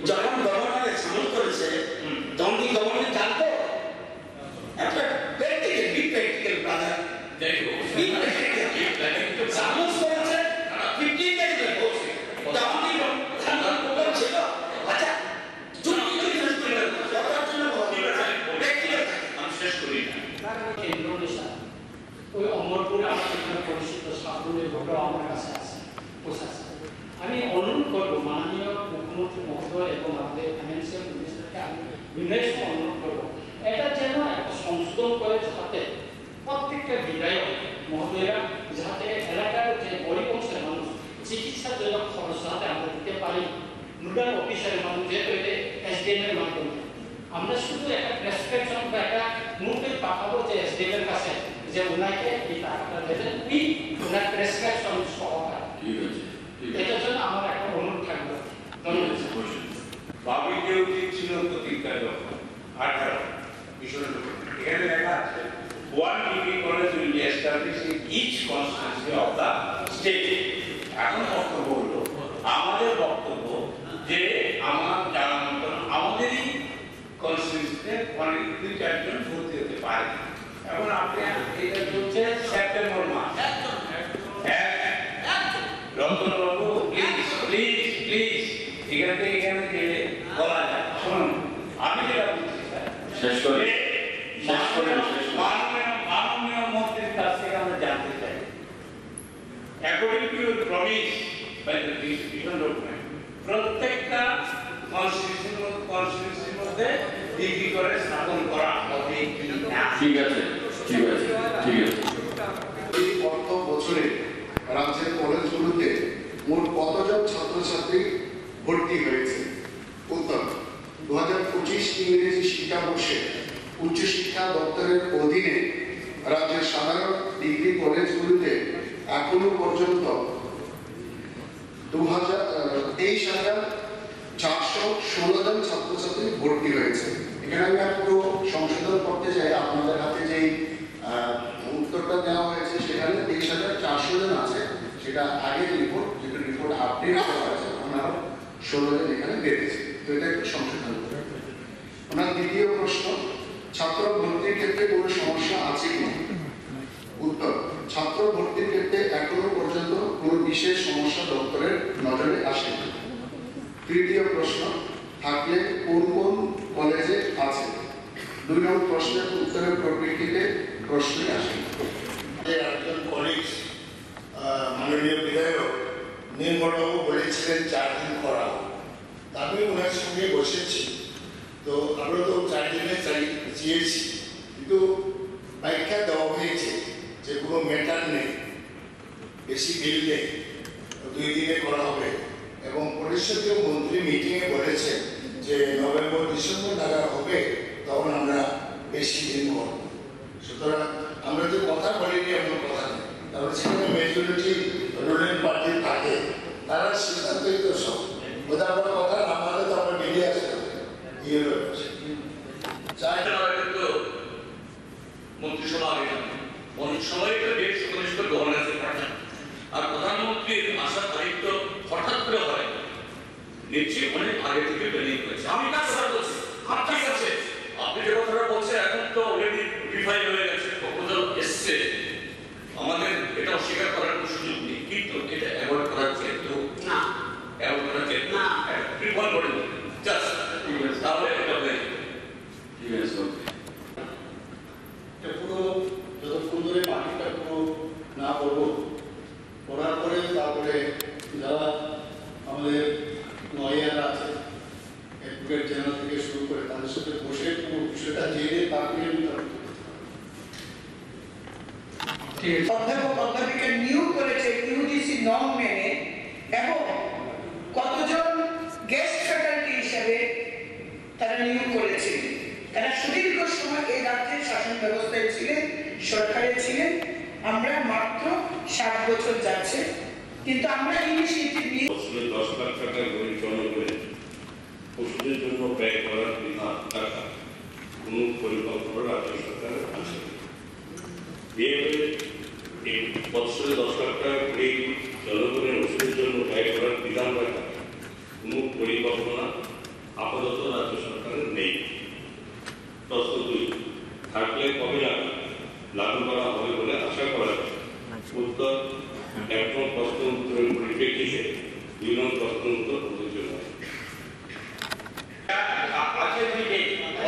যখন গভর্নর সামল করেছে তখন কি গভর্নর জানতো? একটা প্র্যাকটিক্যাল বিগ প্র্যাকটিক্যাল ব্রাদার সামল করেছে 15 days ago তখন কি সামল প্রবলেম ছিল? আচ্ছা যুক্তি শেষ করে করার জন্য প্র্যাকটিক্যাল আমি শেষ করি কেন্দ্র নেশা ওই অমরপুরে আমার এখানে পরিচিত সাধুদের ভোটও আমার কাছে আছে, আছে। আমি অনুরোধ করবো মাননীয় মুখ্যমন্ত্রী মহোদয় এবং আমাদের ফাইন্যান্সিয়াল মিনিস্টারকে আমি বিনয়স্ব অনুরোধ করবো, এটা যেন একটা সংশোধন করে যাতে প্রত্যেকটা বিধায়ক মহোদয়রা যাতে এলাকার যে গরিব অংশের মানুষ চিকিৎসার জন্য খরচ যাতে আমরা দিতে পারি। নোডাল অফিসারের মানুষ যেহেতু এসডিএম এর মাধ্যমে আমরা শুধু একটা প্রেসক্রিপশন বা একটা নোটিশ পাঠাবো যে এসডিএম এর কাছে যে ওনাকে এই টাকাটা দেবেন, ওনার প্রেসক্রিপশন সহকারে। এটার জন্য আমার একটা অনুরোধ থাকবে। ধন্যবাদ। বাবিকে উচিত ছিল প্রতিজ্ঞা যখন 18 মিশনের এখানে লেখা আছে 1 degree college will be established in each constituency of the state. এখন বক্তব্য হলো আমাদের বক্তব্য যে আমার জানা মতো আমাদেরই কনস্টিটিউয়েন্সিতে অনেক 2-4 জন ভর্তি হতে পারে। এখন আপনি এটা চলছে সেপ্টেম্বর মাস। রতনবাবু প্লিজ প্লিজ প্লিজ এখান থেকে এখানে গেলে বলা যায়। শুনুন আমি যেটা বলছি শেষ করে মাননীয় মন্ত্রীর কাছ থেকে আমরা জানতে চাই according to your promise by the decision document প্রত্যেকটা কনস্টিটিউশনের মধ্যে ডিগ্রি করে স্থাপন করা হবে কি না? ঠিক আছে, ঠিক আছে, ঠিক আছে। এই অর্থ বছরে রাজ্যের কলেজগুলোতে মোট কতজন ছাত্রছাত্রী ভর্তি হয়েছে? উত্তর 2025 ইংরেজি শিক্ষাবর্ষে উচ্চশিক্ষা দপ্তরের অধীনে রাজ্যের সাধারণ ডিগ্রি কলেজগুলিতে এখনো পর্যন্ত 23,416 জন ছাত্রছাত্রী ভর্তি হয়েছে। এখানে আমি একটু সংশোধন করতে চাই, আপনাদের হাতে যেই উত্তরটা দেওয়া হয়েছে সেখানে 23,400 জন আছে, সেটা আগের রিপোর্ট, যেটা রিপোর্ট আপডেট করা হয়েছে আমরা 16 জন এখানে বেড়েছে, তো এটা একটু সংশোধন করতে হবে। ওনার দ্বিতীয় প্রশ্ন, ছাত্র ভর্তির ক্ষেত্রে কোনো সমস্যা আছে কি? উত্তর, ছাত্র ভর্তির ক্ষেত্রে এখনো পর্যন্ত কোনো বিশেষ সমস্যা দপ্তরের নজরে আসেনি। তৃতীয় প্রশ্ন, থাকলে কোন কোন কলেজে আছে? 2 নম্বর প্রশ্নের উত্তরের প্রকৃতিতে প্রশ্নে আসে। একজন কলিগ মাননীয় বিধায়ক নির্মলবাবু বলেছিলেন 4 দিন করা, আমি ওনার সঙ্গে বসেছি, তো আমরা তো 4 দিনে চেয়েছি, কিন্তু ব্যাখ্যা দেওয়া হয়েছে যে কোনো ম্যাটার নেই, বেশি বিল নেই, 2 দিনে করা হবে। এবং পরিষদীয় মন্ত্রী মিটিংয়ে বলেছেন যে নভেম্বর-ডিসেম্বর নাগাদ হবে, তখন আমরা বেশি দিন করব। সুতরাং আমরা যে কথা বলিনি এমন কথা নেই, তারপরে সেখানে মেজরিটি রুলিং পার্টি থাকে, তারা সিদ্ধান্তই তো সব বোঝা কথা না মানে তো আমরা বেরিয়ে আসতে হবে। মন্ত্রিসভা আগে অনেক সময় গভর্নেন্সে পাঠান, আর প্রধানমন্ত্রীর আসার তারিখ তো নোটিফাই হয়ে গেছে, প্রপোজাল এসছে, আমাদের এটা অস্বীকার করার কোনো সুযোগ নেই, কিন্তু এটা অ্যাভয়েড করার ক্ষেত্রেও না অ্যাভয়েড করার ক্ষেত্রে না প্রিফার করে জাস্ট তাহলে এটা হয়ে যাবে। ঠিক আছে, এটা পুরো যতক্ষণ ধরে মাটিটা পুরো না করবো, করার পরে তারপরে যারা আমাদের লয়ার আছে, অ্যাডভোকেট জেনারেল থেকে শুরু করে তাদের সাথে বসে পুরো বিষয়টা জেনে তারপরে অধ্যাপক অধ্যাপিকা নিয়োগ করেছে ইউজিসি নর্ম মেনে, এবং কতজন গেস্ট ফ্যাকাল্টি হিসেবে তারা নিয়োগ করেছে। তারা সুদীর্ঘ সময় এই রাজ্যের শাসন ব্যবস্থায় ছিলেন, সরকারে ছিলেন। আমরা মাত্র 60 বছর যাচ্ছে, কিন্তু আমরা ইনিশিয়েটিভ নিয়ে 10 লাখ টাকা গরিব করে ওষুধের জন্য ব্যয় করার বিধান টাকা কোন পরিকল্পনা রাজ্য সরকারের আছে? এই বছরে 10 লাখ টাকা করে জনগণের ওষুধের জন্য ব্যয় করার বিধান রাখা কোন পরিকল্পনা আপাতত রাজ্য সরকারের নেই। প্রশ্ন 2, থাকলে কবে লাগু করা হবে বলে আশা করা যায়? উত্তর, একদম প্রশ্ন উত্তরের পরিপ্রেক্ষিতে 2 নং প্রশ্ন উত্তর প্রযোজ্য নয়। আজকের দিনে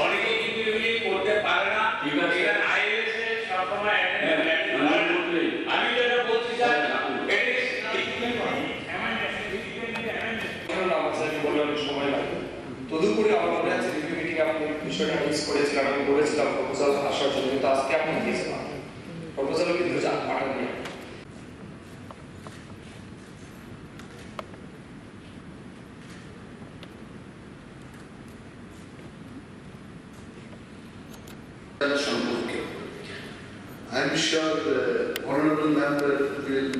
অনেকে কিন্তু এগুলি করতে পারে না। এখানে আইএলএসে সবসময় আমি যেটা বলতে চাই সময় লাগবে। তদুপরি আমার মনে আছে রিভিউ মিটিং আপনি বিষয়টা মিস করেছিলাম, আমি বলেছিলাম প্রপোজাল আসার জন্য, কিন্তু আজকে আপনি দিয়েছিলাম প্রপোজাল কিন্তু পাঠাননি। I'm sure the honorable member will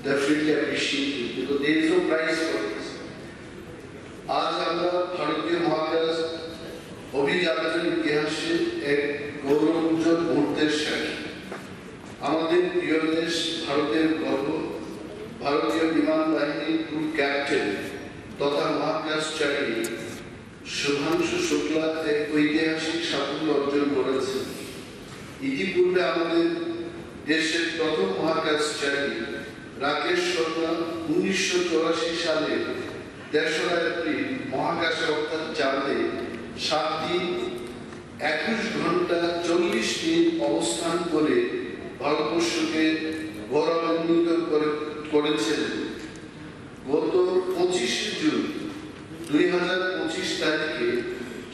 definitely appreciate it because there is no price for this. आज আমরা ভারতীয় মহাকাশ অভিযাত্রার ইতিহাসে এক গৌরবোজ্জ্বল মুহূর্তের সাক্ষী। আমাদের প্রিয় দেশ ভারতের গর্ব, ভারতীয় বিমান বাহিনীর গ্রুপ ক্যাপ্টেন তথা মহাকাশচারী শুভাংশু শুক্লা এক ঐতিহাসিক সাফল্য অর্জন করেছেন। ইতিপূর্বে আমাদের দেশের প্রথম মহাকাশচারী রাকেশ শর্মা 1984 সালে 3রা এপ্রিল মহাকাশে অর্থাৎ চাঁদে 7 দিন 21 ঘন্টা 40 মিনিট অবস্থান করে ভারতবর্ষকে গৌরবান্বিত করেছেন। গত 25 জুন 2025 তারিখে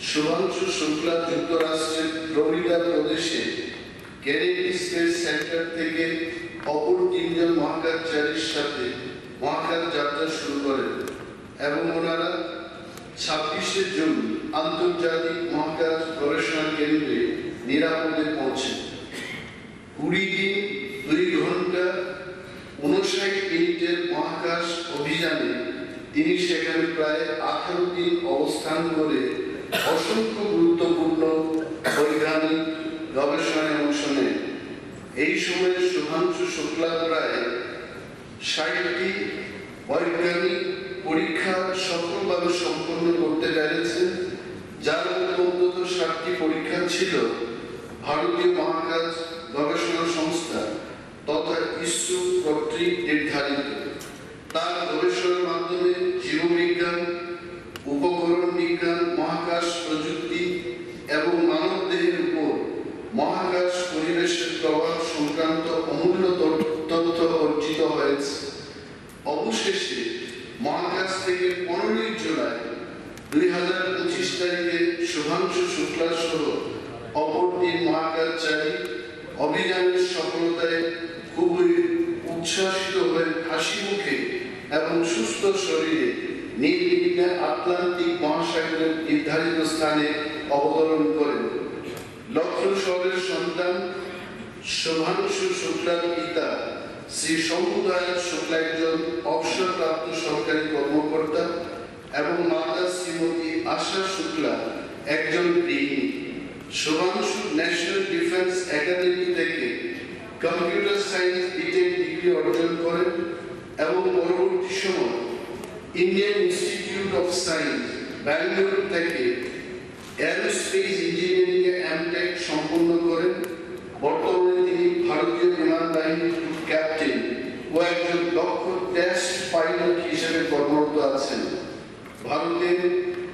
শুভাংশু শুক্লা যুক্তরাষ্ট্রের ফ্লোরিডা প্রদেশে কেনেডি স্পেস সেন্টার থেকে অপর 3 জন মহাকাশচারীর সাথে মহাকাশ যাত্রা শুরু করেন এবং ওনারা 26 জুন আন্তর্জাতিক মহাকাশ গবেষণা কেন্দ্রে নিরাপদে পৌঁছেন। 20 দিন 2 ঘন্টা 59 মিনিটের মহাকাশ অভিযানে তিনি সেখানে প্রায় 18 দিন অবস্থান করে অসংখ্য গুরুত্বপূর্ণ বৈজ্ঞানিক গবেষণায় অংশ নেন। এই সময়ে শুভাংশু শুক্লা প্রায় 60টি বৈজ্ঞানিক পরীক্ষা সফলভাবে সম্পন্ন করতে পেরেছেন, যার মধ্যে অন্তত 7টি পরীক্ষা ছিল ভারতীয় মহাকাশ গবেষণা সংস্থা তথা ইসরো কর্তৃক নির্ধারিত। তার গবেষণার মাধ্যমে জীববিজ্ঞান, উপকরণ বিজ্ঞান, মহাকাশ প্রযুক্তি এবং মানবদেহের উপর মহাকাশ পরিবেশের প্রভাব সংক্রান্ত অমূল্য তথ্য অর্জিত হয়েছে। অবশেষে মহাকাশ থেকে 15 জুলাই 2025 তারিখে শুভাংশু শুক্লা সহ অপর 3 মহাকাশচারী অভিযানের সফলতায় খুবই উচ্ছ্বাসিত হয়ে হাসি মুখে এবং সুস্থ শরীরে নির্বিঘ্নে আটলান্টিক মহাসাগরের নির্ধারিত স্থানে অবতরণ করেন। লক্ষ্ণৌ শহরের সন্তান শুভাংশু শুক্লার পিতা শ্রী শম্ভুদয়াল শুক্লা একজন অবসরপ্রাপ্ত সরকারি কর্মকর্তা এবং মাতা শ্রীমতী আশা শুক্লা একজন গৃহিণী। শুভাংশু ন্যাশনাল ডিফেন্স একাডেমি থেকে কম্পিউটার সায়েন্স বিটেক ডিগ্রি অর্জন করেন এবং পরবর্তী সময় Indian institute of science Bangalore থেকে এরোস্পেস ইঞ্জিনিয়ারিং এ এমটেক সম্পন্ন করেন। আছেন। ভারতের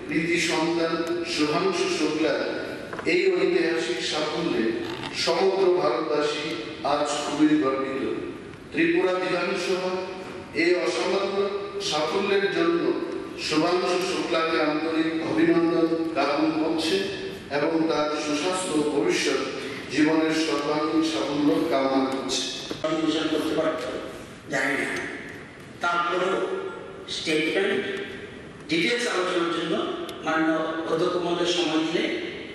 কৃতি সন্তান শুভাংশু শুক্লার এই ঐতিহাসিক সাফল্যে সমগ্র ভারতবাসী আজ খুবই গর্বিত। ত্রিপুরা বিধানসভা এই অসামান্য সাফল্যের জন্য শুভাংশু শুক্লাকে আন্তরিক অভিনন্দন জ্ঞাপন করছে এবং তার সুস্বাস্থ্য ভবিষ্যৎ জীবনের সর্বাঙ্গীন সাফল্য কামনা করছে। কনফিউশন করতে পারতো জানি না, তারপরেও স্টেটমেন্ট ডিটেলস আলোচনার জন্য মাননীয় অধ্যক্ষ মহোদয় সময় দিলে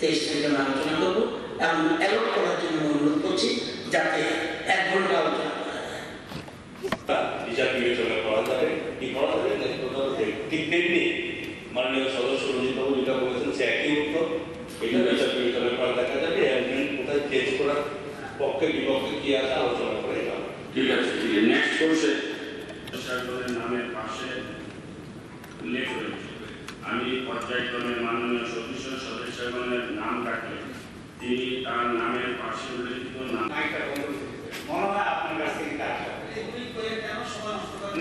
23 তারিখে আমরা আলোচনা করবো এবং অ্যালট করার জন্য অনুরোধ করছি যাতে 1 ঘন্টা আলোচনা করা যায়। বিচার বিবেচনা করা যাবে কি করা যাবে না ঠিক তেমনি মাননীয় সদস্য রঞ্জিতবাবু যেটা বলেছেন সে একই উত্তর, এটা বিচার বিবেচনা করা দেখা যাবে অ্যামেন্ডমেন্ট কোথায় চেঞ্জ করার পক্ষে বিপক্ষে কি আছে আলোচনা করে যাবে। ঠিক আছে, ঠিক আছে। নেক্সট কোর্সে সরকারের নামের পাশে উল্লেখ রয়েছে আমি পর্যায়ক্রমে মাননীয় সদস্যগণের নাম কাটলে তিনি তার নামের পাশে উল্লেখিত নাম মনে হয় আপনার কাছ থেকে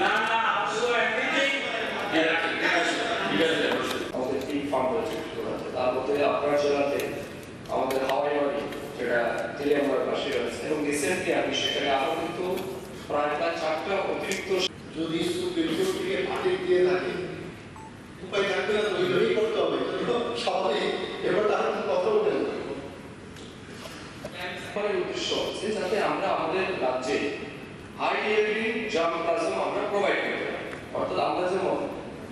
না না আমাদের তিন ফার্ম রয়েছে, তার মধ্যে আপনার জেলাতে আমাদের হাওয়াই বাড়ি যেটা তেলিয়ামুড়ার পাশে রয়েছে এবং রিসেন্টলি আমি সেখানে আরো কিন্তু প্রায় 4টা অতিরিক্ত যদি সুপ্রিম কোর্ট থেকে পাঠিয়ে দিয়ে থাকে উপায় থাকবে না, ওইভাবেই করতে হবে। স্বাভাবিক, এবার তার কথা উঠে না। উদ্দেশ্য হচ্ছে যাতে আমরা আমাদের রাজ্যে হাই ইয়েলিং জাম প্লাজম আমরা প্রোভাইড করতে পারি। অর্থাৎ আমরা যেমন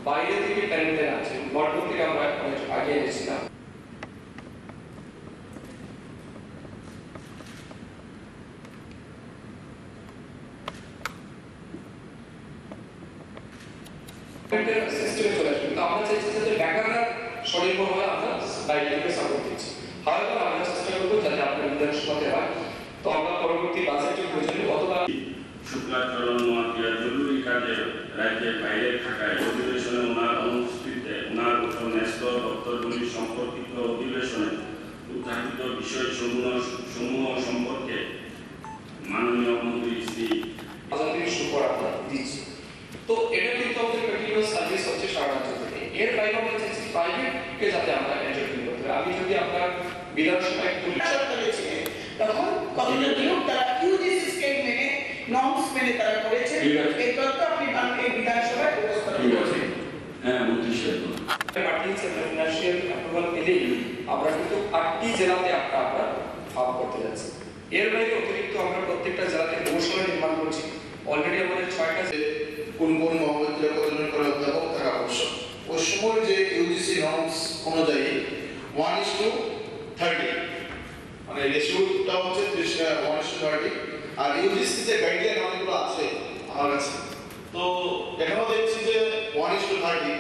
বাইরে থেকে ট্যালেন্ট আছে, বর্তমান থেকে আমরা অনেক আগে এনেছিলাম। সিস্টেমে চলে আসবে, কিন্তু আমরা চাইছি যাতে ব্যাকাররা স্বনির্ভর আমরা বাইরে থেকে সাপোর্ট দিচ্ছি। হাওয়ার আমরা চেষ্টা করবো যাতে আপনার বিধানসভাতে হয়, তো আমরা পরবর্তী বাজেটের প্রয়োজনে অথবা শুক্লাচরণ নোয়াদিয়া জরুরি কাজে রাজ্যের বাইরে থাকায় অধিবেশনে ওনার অনুপস্থিতিতে ওনার উপর ন্যস্ত দপ্তরগুলি সম্পর্কিত অধিবেশনে উত্থাপিত বিষয়সমূহ সম্পর্কে মাননীয় মন্ত্রী শ্রী আজাদের সুপার আমরা দিচ্ছি। তো এটা কিন্তু আমাদের কন্টিনিউয়াস সার্ভিস হচ্ছে সারা রাজ্য থেকে। এর বাইরে আমরা চাইছি প্রাইভেটকে যাতে আমরা এন্টারটেইন করতে পারি। আমি যদি আপনার বিধানসভায় তখন কতজন লোক তারা ইউজিসি স্কেল মেনে নর্মস মেনে তারা করেছেন, এই তথ্য আপনি এই বিধানসভায় উপস্থাপন করছেন। হ্যাঁ মন্ত্রী সাহেব ফিনান্সিয়াল অ্যাপ্রুভাল পেলেই আমরা কিন্তু 8টি জেলাতে আমরা ফার্ম করতে যাচ্ছি। এর বাইরে অতিরিক্ত আমরা প্রত্যেকটা জেলাতে গবেষণা নির্মাণ করছি। অলরেডি আমাদের 6টা কোন কোন মহাবিদ্যালয়ে কতজন করে অধ্যাপক থাকা আবশ্যক। ওই সময় যে ইউজিসি নর্মস অনুযায়ী 1:30 মানে রেশিওটা হচ্ছে 1:30, আর ইউজিসি যে গাইডলাইন অনেকগুলো আছে আমার কাছে, তো এখানেও দেখছি যে 1:30।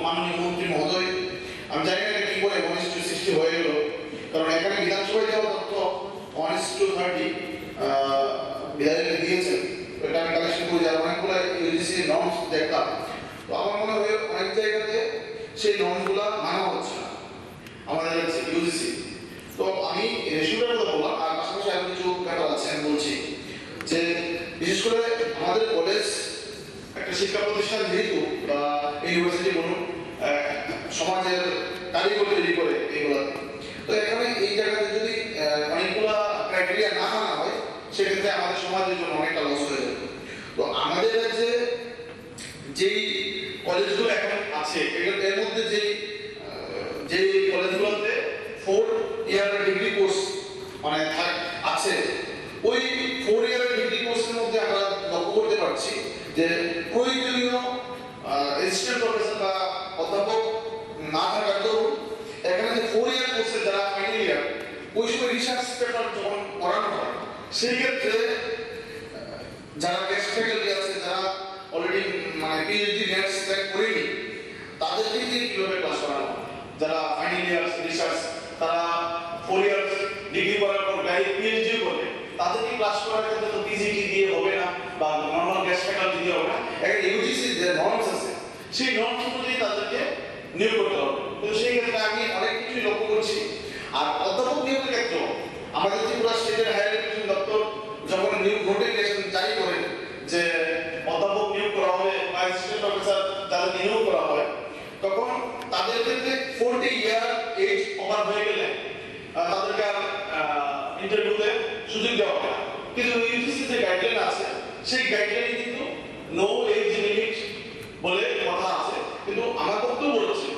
মাননীয় মন্ত্রী মহোদয়, আমি জানি না কি করে 1:60 হয়ে গেল, কারণ এখানে বিধানসভায় যাওয়া তথ্য 1:30 বিধায়ক দিয়েছেন। এটা আমি কালেকশন করে যাওয়ার অনেকগুলো ইউজিসি নর্মস দেখলাম, তো আমার মনে হয় অনেক জায়গাতে সেই নর্মসগুলো মানা হচ্ছে না আমাদের কাছে ইউজিসি। তো আমি রেশিওটার কথা বললাম, আর পাশাপাশি আরো কিছু ব্যাপার আছে আমি বলছি যে বিশেষ করে আমাদের কলেজ একটা শিক্ষা প্রতিষ্ঠান যেহেতু বা ইউনিভার্সিটি বলুন সমাজের কারিগর তৈরি করে এইগুলো, তো এখানে এই জায়গাতে যদি অনেকগুলা ক্রাইটেরিয়া না মানা হয় সেক্ষেত্রে আমাদের সমাজের জন্য অনেকটা লস হয়ে যাবে। তো আমাদের কাছে যেই কলেজগুলো এখন আছে এর মধ্যে যে কলেজগুলোতে 4 ইয়ার ডিগ্রি কোর্স মানে আছে, ওই 4 ইয়ার ডিগ্রি কোর্সের মধ্যে আমরা লক্ষ্য করতে পারছি যে প্রয়োজনীয় অ্যাসিস্ট্যান্ট প্রফেসর বা অধ্যাপক না থাকার দরুন এখানে যে 4 ইয়ার কোর্সে যারা ফাইনাল ইয়ার ওই সময় রিসার্চ পেপার যখন পড়ানো হয় সেই ক্ষেত্রে যারা গেস্ট ফ্যাকাল্টি আছে, যারা অলরেডি মানে পিএইচডি নেট স্ট্যাক করেনি, তাদেরকে কিভাবে ক্লাস করানো, যারা ফাইনাল ইয়ার রিসার্চ তারা 4 ইয়ার ডিগ্রি করার পর পিএইচডি করবে, তাদেরকে ক্লাস করার ক্ষেত্রে তো পিজিটি দিয়ে হবে না বা নর্মাল গেস্ট ফ্যাকাল্টি দিয়ে হবে না। একটা ইউজিসি যে নর্মস আছে সেই নর্মস অনুযায়ী তাদেরকে নিয়োগ করতে হবে। তো সেই ক্ষেত্রে আমি অনেক কিছুই লক্ষ্য করছি। আর অধ্যাপক নিয়োগের ক্ষেত্রে আমাদের ত্রিপুরা স্টেটের হায়ার এডুকেশন দপ্তর যখন নিয়োগ নোটিফিকেশন জারি করেন যে অধ্যাপক নিয়োগ করা হবে বা অ্যাসিস্ট্যান্ট প্রফেসর যাদেরকে নিয়োগ ইন্টারভিউতে সুযোগ দেওয়া হয়, কিন্তু ইউজিসি যে গাইডলাইন আছে সেই গাইডলাইনে কিন্তু নো এজ লিমিট বলে কথা আছে। কিন্তু আমার বক্তব্য বলছে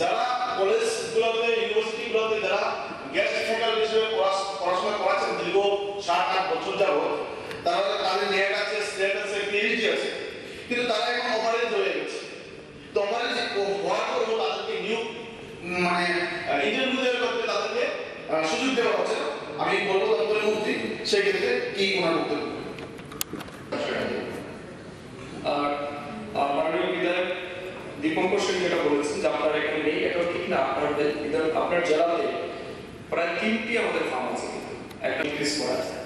যারা কলেজগুলোতে ইউনিভার্সিটিগুলোতে যারা গেস্ট ফ্যাকাল্টি হিসেবে পড়াশোনা করাচ্ছেন দীর্ঘ 7-8 বছর যাবত, তারা তাদের নেট আছে, স্টেট আছে, পিএইচডি আছে, কিন্তু তারা এখন ওভারেজ হয়ে গেছে। তো ওভারেজ হওয়ার পরেও তাদেরকে নিউ মানে ইন্টারভিউ দেওয়ার করতে তাদেরকে সুযোগ দেওয়া হচ্ছে না। আমি বলবো দপ্তরের মন্ত্রী সেই ক্ষেত্রে কি ওনার বক্তব্য। আর মাননীয় বিধায়ক দীপঙ্কর সেন যেটা বলেছেন যে আপনার এখানে নেই, এটা ঠিক না। আপনার জেলাতে প্রায় 3টি আমাদের ফার্ম আছে, একটা ইনক্রিজ করা আছে,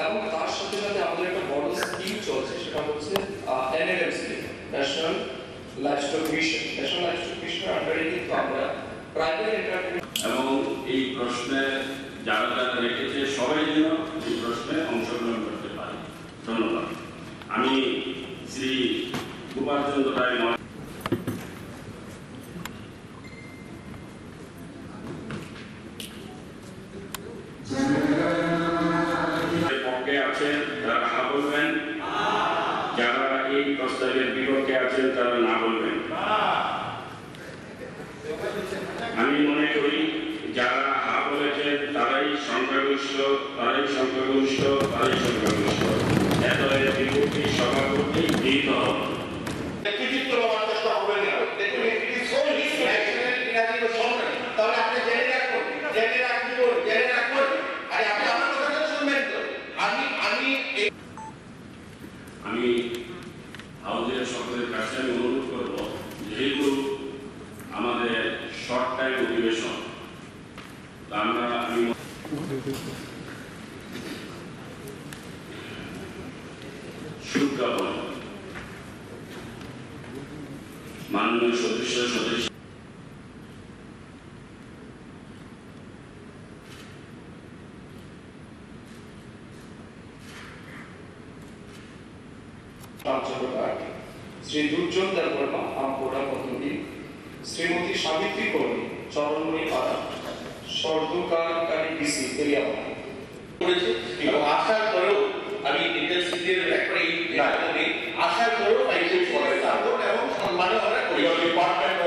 এবং তার সাথে সাথে আমাদের একটা বড় স্কিম চলছে, সেটা হচ্ছে NLMC, national livestock mission. National livestock মিশনের আন্ডারে কিন্তু আমরা প্রাইভেট এন্টারপ্রাইজ এবং এই প্রশ্নে যারা যারা রেখেছে সবাই যেন এই প্রশ্নে অংশগ্রহণ করতে পারে। ধন্যবাদ। আমি শ্রী গোপাল চন্দ্র রায় পক্ষে আছেন তারা হা বলবেন, যারা এই প্রস্তাবের বিপক্ষে আছেন তারা না বলবেন। আমি মনে করি যারা হা বলেছেন তারাই সংখ্যাগরিষ্ঠ, এতএর বিপক্ষে সভা করতেই গৃহীত হবে। কৃতিত্ব পাওয়ার চেষ্টা করবেন না। দেখুন তাহলে আপনি জেনে রাখুন, আরে আপনি আমার কথা শুনবেন তো। আমি হাউজের সকলের কাছে আমি অনুরোধ করব, যেহেতু আমাদের শর্ট টাইম অধিবেশন, আমি সুজ্ঞাপন মাননীয় সদস্য শ্রী দুর্জন দেববর্মা, আমপোড়া পদ্ধতি, শ্রীমতী সাবিত্রী কর্মী, চরণমণি পাড়া, সর্দকারী ডিসি তেলিয়াপাড়া করেছে। এবং আসার পরেও আমি ইন্টারসিটির একটা আসার পরেও এবং সম্মানে ওরা ডিপার্টমেন্ট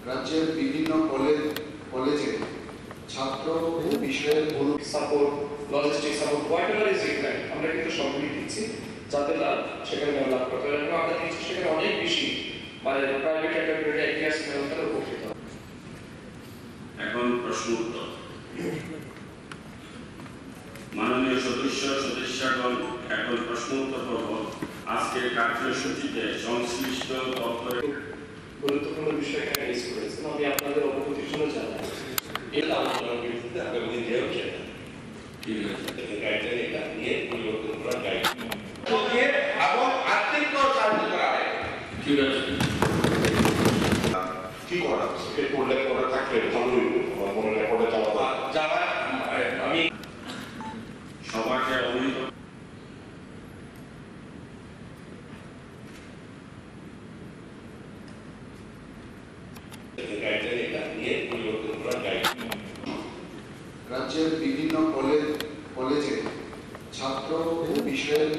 রাজ্যের বিভিন্ন কলেজে ছাত্র ও বিষয়ের support, logistic support, whatever is required, আমরা কিন্তু সবগুলি দিচ্ছি যাতে তারা সেখানে লাভ করতে পারে। এবং আমরা দিচ্ছি সেখানে অনেক বেশি মানে প্রাইভেট এন্টারপ্রাইজ ইতিহাস মেলতার উপকৃত। এখন প্রশ্ন উত্তর। মাননীয় সদস্যগণ, এখন প্রশ্ন উত্তর পর্ব। আজকের কার্যসূচিতে সংশ্লিষ্ট দপ্তরের গুরুত্বপূর্ণ বিষয় এখানে রেজ করেছেন, আমি আপনাদের অবগতির জন্য জানাই। এটা আলোচনার ভিত্তিতে আগামী দিনে হচ্ছে গাইডলাইন এটা নিয়ে পরিবর্তন করা গাইডলাইন এবং আর্থিক সাহায্য করা হয়। ঠিক আছে, কি করা একটু উল্লেখ করে থাকলে ভালোই আমার মনে রেকর্ডে যারা আমি সবাইকে অবহিত গাইডলাইন এটা নিয়ে পরিবর্তন করা গাইডলাইন। রাজ্যের বিভিন্ন কলেজে ছাত্র ও বিষয়ের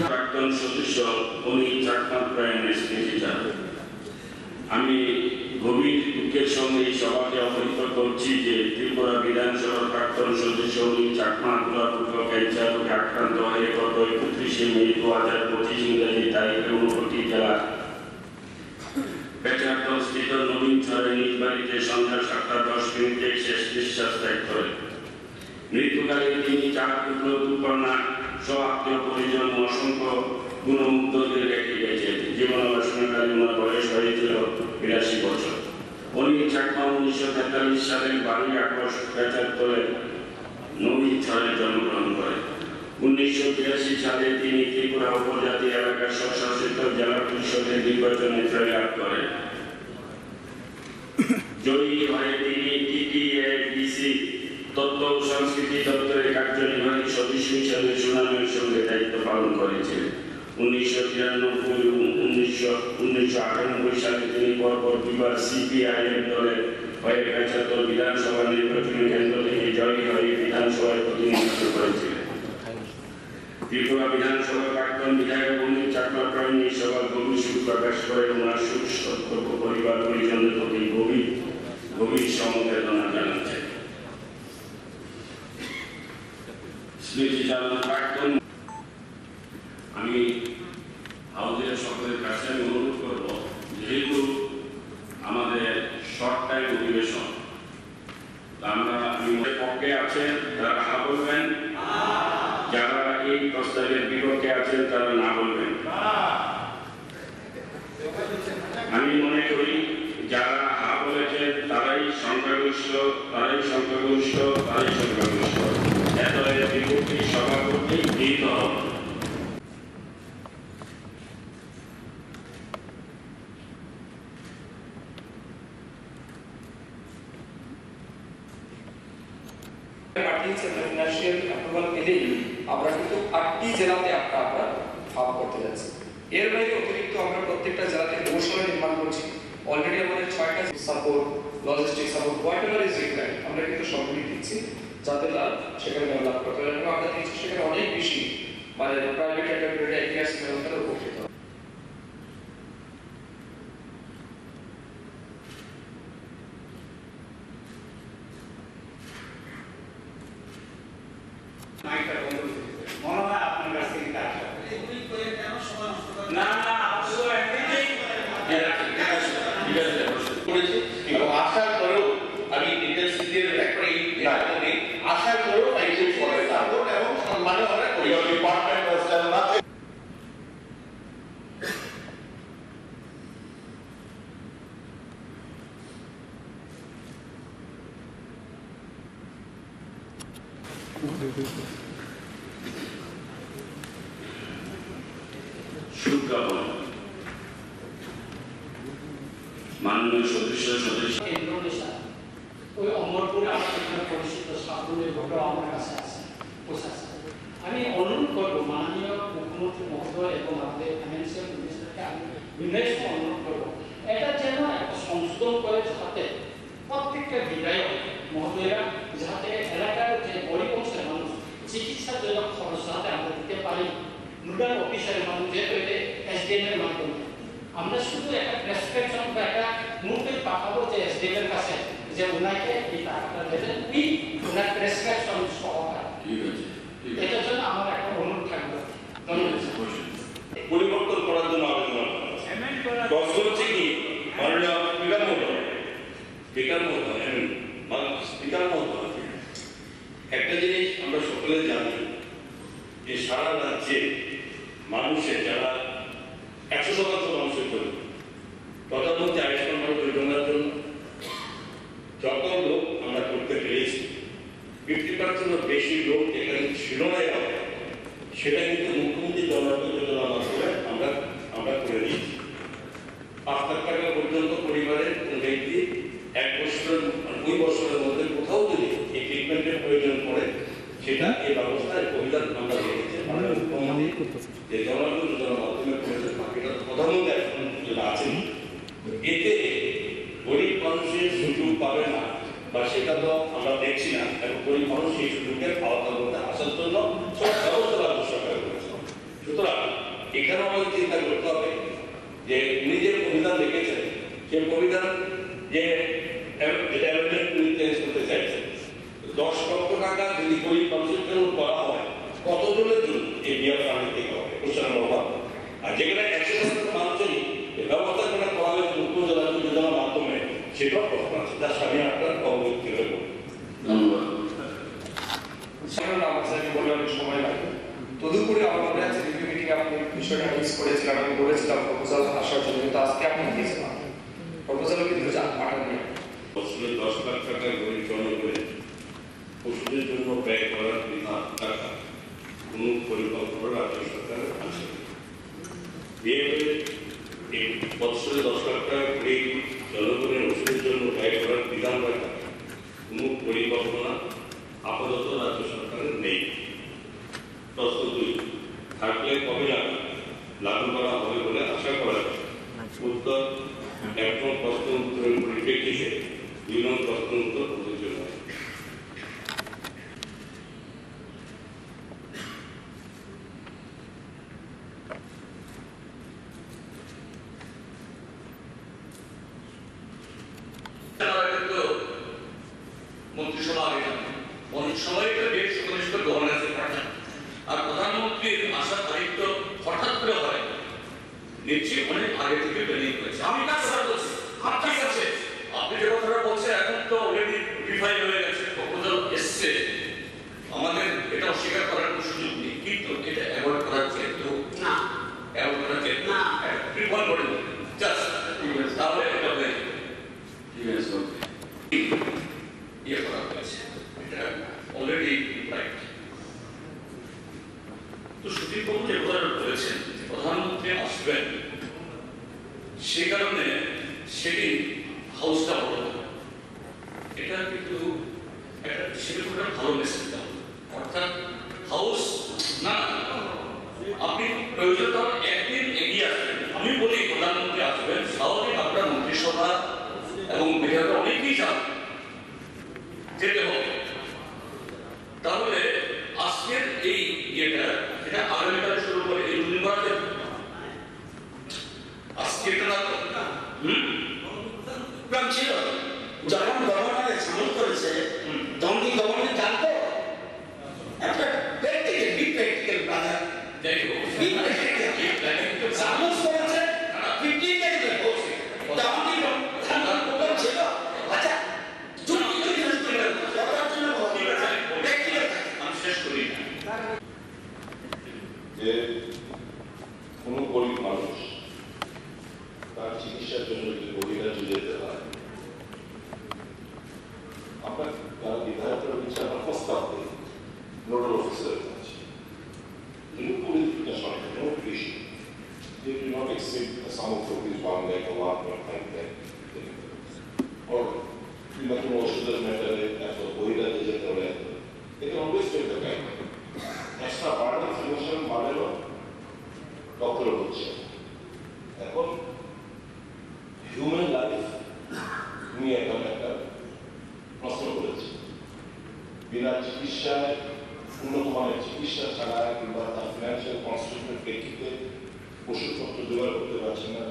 প্রাক্তন সদস্য উনি চাকমা প্রাইমারি স্কুল টিচার। আমি গভীর দুঃখের সঙ্গে এই সভাকে অবহিত করছি যে ত্রিপুরা বিধানসভার প্রাক্তন সদস্য চাকমা কুলাপুত্র ক্যান্সার রোগে আক্রান্ত হয়ে গত 31শে মে 2025 ইংরেজি তারিখে ঊনকোটি জেলার পেচারদস্থিত নবীনচরে নিজ বাড়িতে সন্ধ্যা 7:10 শেষ নিঃশ্বাস ত্যাগ করেন। মৃত্যুকালে তিনি 4 পুত্র 2 কন্যা সহ আত্মীয় পরিজন ও অসংখ্য গুণমুগ্ধদের রেখে গেছেন। জীবনাবসানকালে ওনার বয়স হয়েছিল 82 বছর। অনিল চাকমা 1943 সালে 12 আগস্ট পেচারতলে নবীনচরে জন্মগ্রহণ করেন। 1982 সালে তিনি ত্রিপুরা উপজাতি এলাকার স্বশাসিত জেলা পরিষদের নির্বাচনে জয়লাভ করেন। জয়ী হয়ে তিনি টিটিএডিসি তথ্য ও সংস্কৃতি দপ্তরের কার্যনির্বাহী সদস্য হিসেবে সুনামের সঙ্গে দায়িত্ব পালন করেছিলেন। 1993-1998 সালে তিনি পরপর দুবার সিপিআইএম দলের হয়ে পেচারতল বিধানসভা নির্বাচনী কেন্দ্র থেকে জয়ী হয়ে বিধানসভায় প্রতিনিধিত্ব করেছিলেন। ত্রিপুরা বিধানসভার প্রাক্তন বিধায়ক অনিল চাকমা প্রয়াণী সভা গভীর শোক প্রকাশ করে ওনার সুস্থ পরিবার পরিজনদের প্রতি গভীর সমবেদনা জানাচ্ছেন। স্মৃতিচারণ প্রাক্তন আমি হাউজের সকলের কাছে আমি অনুরোধ করব, যেহেতু আমাদের শর্ট টাইম অধিবেশন, আমরা পক্ষে আছেন তারা হা বলবেন, যারা এই প্রস্তাবের বিপক্ষে আছেন তারা না বলবেন। আমি মনে করি যারা হা বলেছেন তারাই সংখ্যাগরিষ্ঠ। এত বিপক্ষে সভা করতেই গৃহীত হবে। আমরা কিন্তু 8টি জেলাতে আমরা ভাগ করতে যাচ্ছি। এর বাইরে অতিরিক্ত আমরা প্রত্যেকটা জেলাতে গবেষণা নির্মাণ করছি। অলরেডি আমাদের 6টা support, logistic support, whatever is required আমরা কিন্তু সবগুলি দিচ্ছি, যাতে তারা সেখানে ডেভেলপ করতে পারে। এবং আমরা দেখছি সেখানে অনেক বেশি মানে প্রাইভেট এন্টারপ্রাইজ আইডিয়াস মেরুতারা উপকৃত। আসার পরেও আমি ইন্টারসিটির একটা আসার পরেও পাইছেন করে সাপোর্ট এবং সম্মান আমরা করি। ডিপার্টমেন্ট হোস্টেল না মাননীয় সদস্য ইন্দোনেশিয়া ওই অমরপুরে আমার এখানে পরিচিত সাফল্যের ঘটনা আমার কাছে আছে, আমি অনুরোধ করবো মাননীয় মুখ্যমন্ত্রী মহোদয় এবং আমাদের ফাইন্যান্সিয়াল মিনিস্টারকে আমি বিনয়ের সঙ্গে অনুরোধ করবো, এটা যেন একটা সংশোধন করে যাতে প্রত্যেকটা বিধায়ক মহোদয়রা যাতে এলাকার যে গরিব অংশের মানুষ চিকিৎসার জন্য খরচ যাতে আমরা দিতে পারি। নোডাল অফিসারের মানুষ যেহেতু এসডিএম এর মাধ্যমে আমরা শুধু একটা প্রেসক্রিপশন বা একটা নোটের পাঠাবো যে এসডিএম এর কাছে যে ওনাকে এই টাকাটা দেবেন, ওনার প্রেসক্রিপশন সহকারে। এটার জন্য আমার একটা অনুরোধ থাকবে। ধন্যবাদ। পরিবর্তন করার জন্য আবেদন প্রশ্ন হচ্ছে কি মাননীয় স্পিকার মহোদয়, একটা জিনিস আমরা সকলে জানি যে সারা রাজ্যে মানুষের যারা 100% মানুষের জন্য প্রধানমন্ত্রী আয়ুষ্মান ভারত যোজনার জন্য যত লোক আমরা করতে পেরেছি, 50% বেশি লোক এখানে ছিল না, সেটা কিন্তু মুখ্যমন্ত্রী জন আরোগ্য যোজনা মাধ্যমে আমরা করে দিয়েছি। 5 লাখ টাকা পর্যন্ত পরিবারের কোন ব্যক্তি 1 বছরের 2 বছরের মধ্যে কোথাও যদি এই ট্রিটমেন্টের প্রয়োজন পড়ে, সেটা এই ব্যবস্থায় অভিযান আমরা রেখেছি। যে জন আরোগ্য যোজনার মাধ্যমে করেছে, বাকিটা প্রধানমন্ত্রী এখন যেটা আছেন, এতে গরিব মানুষের সুযোগ পাবে না বা সেটা তো আমরা দেখছি না। এবং গরিব মানুষ এই সুযোগের আওতার মধ্যে আসার জন্য সব ব্যবস্থা রাজ্য সরকার করেছে। সুতরাং এখানে আমাদের চিন্তা করতে হবে যে উনি যে প্রবিধান রেখেছেন, সেই প্রবিধান যে 10 লক্ষ টাকা যদি গরিব মানুষের জন্য করা হয় কতজনের জন্য এই বিয়ার ফান্ড থেকে হবে কোশ্চেন নম্বর 1। আর যেখানে 100% মানুষেরই এই ব্যবস্থা করে করা হয়েছে উপজেলা যোজনার মাধ্যমে সেটাও প্রশ্ন আছে তার সামনে আপনার অবগত করে ধন্যবাদ। আমাকে বলে অনেক সময় লাগবে। তদুপরি আমার মনে আছে রিভিউ মিটিংয়ে আপনি বিষয়টা মিস করেছিলাম, আমি বলেছিলাম প্রপোজাল আসার জন্য, কিন্তু আজকে আপনি দিয়েছিলাম প্রপোজালও কিন্তু পাঠাননি। বছরে 10 লাখ টাকা গরিব জনগণের ওষুধের জন্য ব্যয় করার বিধান টাকা কোন পরিকল্পনা রাজ্য সরকারের আছে? এই বছরে 10 লাখ টাকা গরিব জনগণের ওষুধের জন্য ব্যয় করার বিধান রাখা কোন পরিকল্পনা আপাতত রাজ্য সরকারের নেই। প্রশ্ন 2, থাকলে কবে লাগু করা হবে বলে আশা করা যায়? উত্তর, একদম প্রশ্ন উত্তরের পরিপ্রেক্ষিতে 2 নং প্রশ্ন উত্তর প্রযোজ্য নয়। মন্ত্রিসভা আগে অনেক সময় বেশ ঘনিষ্ঠ গভর্নেন্সে পাঠান আর প্রধানমন্ত্রীর আসার তারিখ তো হঠাৎ করে হয় নিশ্চয়ই অনেক আগে থেকে প্ল্যানিং করেছে। আমি কাজ কথা বলছি, ঠিক আছে আপনি যে কথাটা বলছেন এখন তো অলরেডি ডিফাইন হয়ে গেছে, প্রপোজাল এসছে, আমাদের এটা অস্বীকার করার কোনো সুযোগ নেই, কিন্তু এটা অ্যাভয়েড করার যেহেতু না অ্যাভয়েড করার যেহেতু না প্রিফার করে জাস্ট তাহলে এটা হয়ে যাবে। ঠিক আছে, ইয়ে করা হয়েছে, এটা অলরেডি রাইট। তো সুদীপবাবু যে কথাটা বলেছেন প্রধানমন্ত্রী আসবেন, সে কারণে সেদিন হাউসটা বড়, এটা কিন্তু একটা ভালো মেসেজ দেওয়া, অর্থাৎ হাউস না আপনি প্রয়োজন তাহলে একদিন এগিয়ে আসবেন। আমি বলি প্রধানমন্ত্রী আসবেন, স্বাভাবিক আপনার মন্ত্রিসভা এবং বিধায়ক অনেকেই যান, যেতে হবে। তাহলে আজকের এই ইয়েটা এটা আগামীকালে শুরু করে এই 2 দিন করা যাবে। আজকে এটা না প্ল্যান ছিল যখন গভর্নর সামিল করেছে তখন কি গভর্নর জানতো? একটা প্র্যাকটিক্যাল বি প্র্যাকটিক্যাল ব্রাদার যাই হোক সামস করেছে 15 তারিখে বলছে তখন কি প্রধানমন্ত্রী ছিল? আচ্ছা যে কোনো গরিব মানুষ তার চিকিৎসার জন্য যদি বহিরাজ্যে যেতে হয়, আমরা যারা বিধায়করা হচ্ছে আমরা প্রস্তাব দিই নোডাল অফিসারের কাছে, no issue. They do not exceed the sum of rupees 1 lakh or 1.5 lakh. Or কিংবা কোনো ওষুধের ম্যাটারে এত বহিরাজ্যে যেতে হলে they can always take the guide. Extra burden financial বার্ডেনও ডক্টর হচ্ছে। এখন হিউম্যান লাইফ নিয়ে এখন একটা প্রশ্ন করেছে, বিনা চিকিৎসায় উন্নত মানের চিকিৎসা ছাড়া কিংবা তার ফিনান্সিয়াল কনস্ট্রেন্টের প্রেক্ষিতে ওষুধপত্র জোগাড় করতে পারছেন না।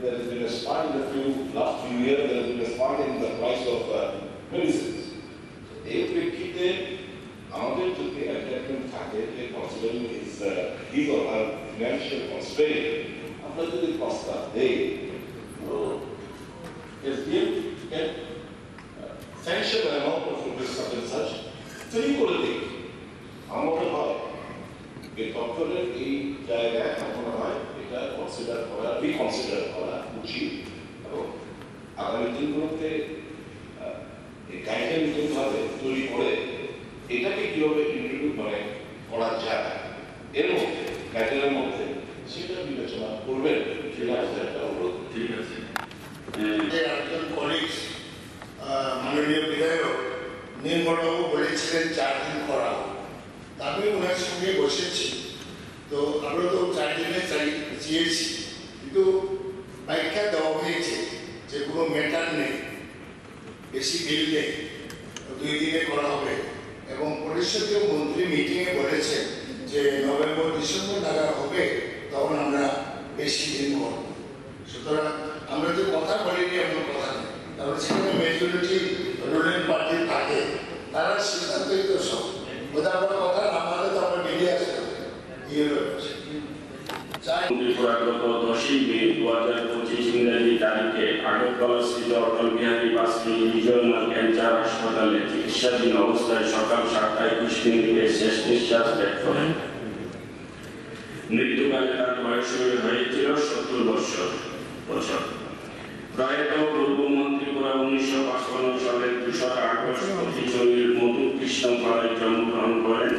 There has been a spike in the last few years. There has been a spike in the price of medicines. এই প্রেক্ষিতে আমাদের যদি অ্যাটাচমেন্ট থাকে যে considering his or her financial constraint, আমরা যদি প্রস্তাব দেই তো SDM can sanction an amount of rupees such and such free করে দিই। আমার মনে হয় এই ডক্টরের এই জায়গায় আমার মনে হয় এটা কনসিডার করা রিকনসিডার করা উচিত এবং আগামী দিনগুলোতে এই গাইডলাইন ভাবে তৈরি করে এটাকে কিভাবে ইন্ট্রোডিউস মানে করা যায় এর মধ্যে গাইডলাইনের মধ্যে সেটা বিবেচনা করবেন, সেটা একটা অনুরোধ। ঠিক আছে। একজন কলিগ মাননীয় বিধায়ক নির্মলবাবু বলেছিলেন 4 দিন করা, আমি ওনার সঙ্গে বসেছি, তো আমরা তো 4 দিনে চেয়েছি, কিন্তু ব্যাখ্যা দেওয়া হয়েছে যে কোনো ম্যাটার নেই, বেশি বিল নেই, 2 দিনে করা হবে এবং পরিষদীয় মন্ত্রী মিটিংয়ে বলেছেন যে নভেম্বর ডিসেম্বর নাগাদ হবে, তখন আমরা বেশি দিন করব। সুতরাং আমরা যে কথা বলিনি এমন কথা নেই, তারপরে সেখানে মেজরিটি রুলিং পার্টি থাকে, তারা সিদ্ধান্তই তো সব ওদের আমার কথা না মানে তো আমরা বেরিয়ে আসতে হবে। গত 10ই মে 2025 ইংরেজি তারিখে আগরতলাস্থিত অটল বিহারী বাজপেয়ী রিজিওনাল ক্যান্সার হাসপাতালে চিকিৎসাধীন অবস্থায় সকাল 7টায় 20 শেষ নিঃশ্বাস ত্যাগ করেন। মৃত্যুকালে তার বয়স হয়েছিল 70 বছর। প্রয়াত পূর্বমন্ত্রী পুরা 1955 সালের 2 আগস্ট পথিচরীর মধুকৃষ্ণপাড়ায় জন্মগ্রহণ করেন।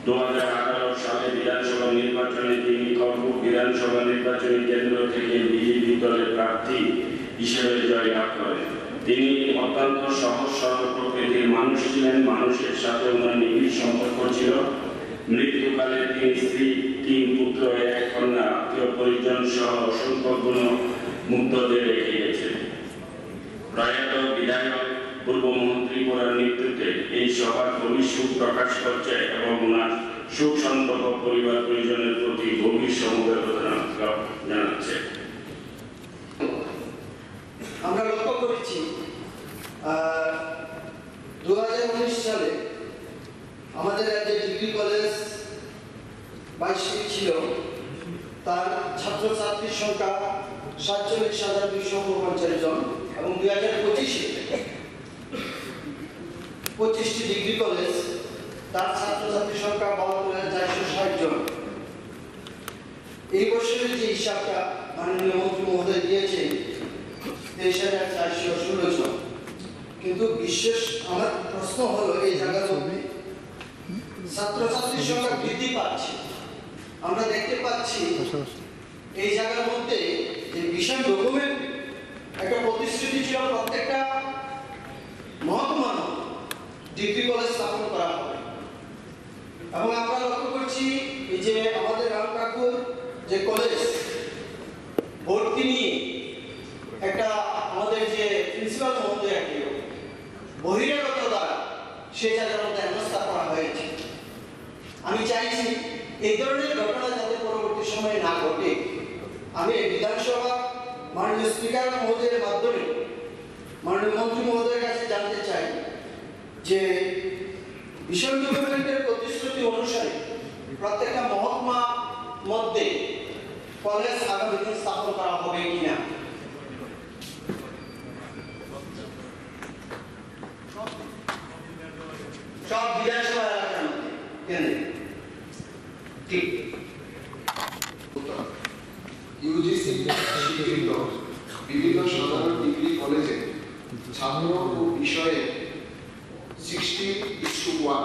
2018 সালে বিধানসভা নির্বাচনে তিনি খড়গপুর বিধানসভা নির্বাচনী কেন্দ্র থেকে বিজেপি দলের প্রার্থী হিসেবে জয়লাভ করেন। তিনি অত্যন্ত সহজ সরল প্রকৃতির মানুষ ছিলেন। মানুষের সাথে ওনার নিবিড় সম্পর্ক ছিল। মৃত্যুকালে তিনি স্ত্রী, 3 পুত্র, 1 কন্যা, আত্মীয় পরিজন সহ অসংখ্য গুণমুগ্ধদের রেখে গেছেন। প্রয়াত বিধায়ক পূর্বমন্ত্রী পুরার নেতৃত্বে এই সভার গভীর শোক প্রকাশ করছে এবং ওনার শোক সন্তপ্ত পরিবার পরিজনের প্রতি গভীর সমবেদনা জানাচ্ছে। আমরা লক্ষ্য করেছি 2019 সালে আমাদের রাজ্যে ডিগ্রি কলেজ 22টি ছিল, তার ছাত্রছাত্রীর সংখ্যা 47,249 জন এবং 2025-এ 25টি ডিগ্রি কলেজ, তার ছাত্রছাত্রীর সংখ্যা 72,460 জন। এই বছরের যে হিসাবটা মাননীয় মন্ত্রী মহোদয় দিয়েছে 23,416 জন, কিন্তু বিশেষ আমার প্রশ্ন হলো এই জায়গার মধ্যে ছাত্রছাত্রীর সংখ্যা বৃদ্ধি পাচ্ছে। আমরা দেখতে পাচ্ছি এই জায়গার মধ্যে যে বিশাল রকমের একটা প্রতিশ্রুতি ছিল প্রত্যেকটা মহকুমা ডিগ্রি কলেজ স্থাপন করা হবে এবং আমরা লক্ষ্য করছি এই যে আমাদের রামকাকুর যে কলেজ ভর্তি নিয়ে একটা আমাদের যে প্রিন্সিপাল মহোদয় বহিরাগত দ্বারা সেই জায়গার মধ্যে ব্যবস্থা করা হয়েছে। আমি চাইছি এই ধরনের ঘটনা যাতে পরবর্তী সময়ে না ঘটে। আমি বিধানসভা মাননীয় স্পিকার মহোদয়ের মাধ্যমে মাননীয় মন্ত্রী মহোদয়ের কাছে জানতে চাই যে মিশন ডেভেলপমেন্টের প্রতিশ্রুতি অনুসারে প্রত্যেকটা মহকুমা মধ্যে কলেজ আগামী দিন স্থাপন করা হবে কিনা। সব বিধানসভা এলাকার মধ্যে কেন্দ্রে ঠিক ইউজিসি স্বীকৃত বিভিন্ন সাধারণ ডিগ্রি কলেজে ছাত্র ও বিষয়ে 60:1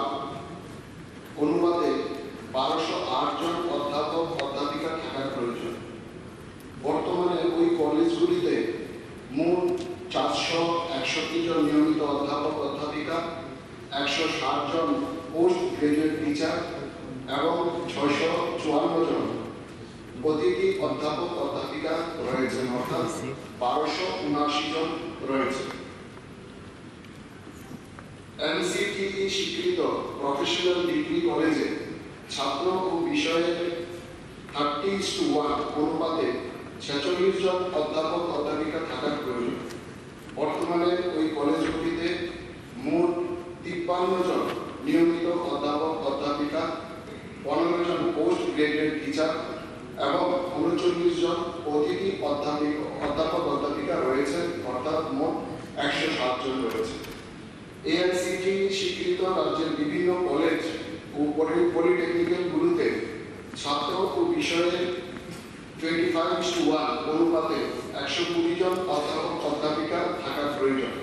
অনুপাতে 1208 জন অধ্যাপক অধ্যাপিকা থাকার প্রয়োজন। বর্তমানে ওই কলেজগুলিতে মোট 461 জন নিয়মিত অধ্যাপক অধ্যাপিকা, 160 জন পোস্ট গ্রাজুয়েট টিচার এবং 654 জন অতিথি অধ্যাপক অধ্যাপিকা রয়েছেন, অর্থাৎ 1279 জন রয়েছে। এনসিটিই স্বীকৃত প্রফেশনাল ডিগ্রি কলেজে ছাত্র ও বিষয়ে 30:1 অনুপাতে 46 জন অধ্যাপক অধ্যাপিকা থাকার প্রয়োজন। বর্তমানে ওই কলেজগুলিতে মোট 53 জন নিয়মিত অধ্যাপক অধ্যাপিকা, 15 জন পোস্ট গ্রাজুয়েট টিচার এবং 39 জন অতিথি অধ্যাপক অধ্যাপিকা রয়েছেন, অর্থাৎ মোট 107 জন রয়েছে। এআইসিটিই স্বীকৃত রাজ্যের বিভিন্ন কলেজ ও পলিটেকনিক্যালগুলিতে ছাত্র ও বিষয়ে 25:1 অনুপাতে 120 জন অধ্যাপক অধ্যাপিকা থাকার প্রয়োজন।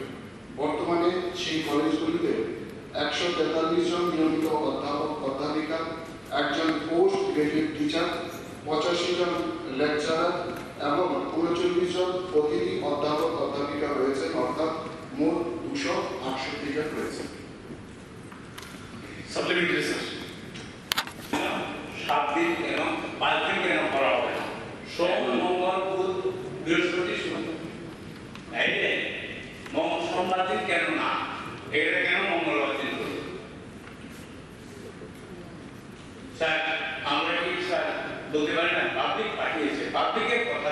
বর্তমানে সেই কলেজগুলিতে 143 জন নিয়মিত অধ্যাপক অধ্যাপিকা, 1 জন পোস্ট গ্রাজুয়েট টিচার, 85 জন লেকচারার এবং 39 জন অতিথি অধ্যাপক অধ্যাপিকা রয়েছেন, অর্থাৎ মোট 268 জন রয়েছে। সাপ্লিমেন্টারি স্যার 7 দিন কেন 5 দিন কেন করা হবে? সোম, মঙ্গল, বুধ, বৃহস্পতি, শুক্র, সোমবার দিন কেন না? এটা কেন মঙ্গলবার দিন করব? স্যার আমরা কি স্যার বলতে পারি না পাবলিক পাঠিয়েছে, পাবলিকের কথা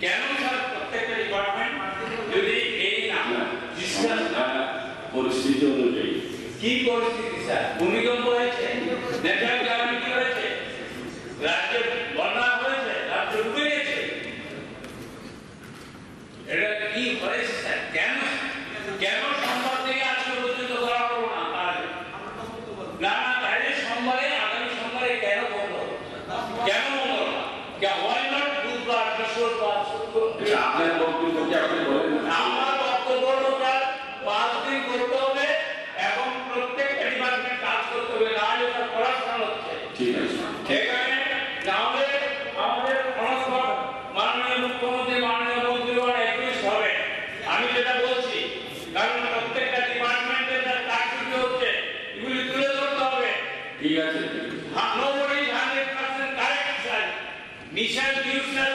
কেন স্যার প্রত্যেকটা ডিপার্টমেন্ট যদি এই না ডিসকাস না পরিস্থিতি অনুযায়ী। কি পরিস্থিতি স্যার? ভূমিকম্প হয়েছে, ন্যাচারাল ক্যালামিটি হয়েছে, রাজ্যে বন্যা হয়েছে, রাজ্য ডুবে গেছে। এটা কি হয়েছে স্যার? কেন কেন সোমবার থেকে আজকে পর্যন্ত করা হলো না? না না, তাহলে সোমবারে, আগামী সোমবারে কেন বন্ধ? কেন বন্ধ না? হোয়াই নট বুধবার, বৃহস্পতিবার, আচ্ছা, আপনার বক্তব্য কি আপনি বলেন? আমার বক্তব্য হলো স্যার 5 দিন করতে হবে এবং প্রত্যেকটা ডিপার্টমেন্ট কাজ করতে হবে, না হলে তার পড়াশোনা হচ্ছে। ঠিক আছে। এখানে নাহলে আমাদের অনস্পট মাননীয় মুখ্যমন্ত্রী, মাননীয় মন্ত্রীগণ একত্রিশ হবে। আমি যেটা বলছি, কারণ প্রত্যেকটা ডিপার্টমেন্টের তার কাজগুলি হচ্ছে, এগুলি তুলে ধরতে হবে। ঠিক আছে। Nobody is 100% correct, sir. Michelle, you, sir,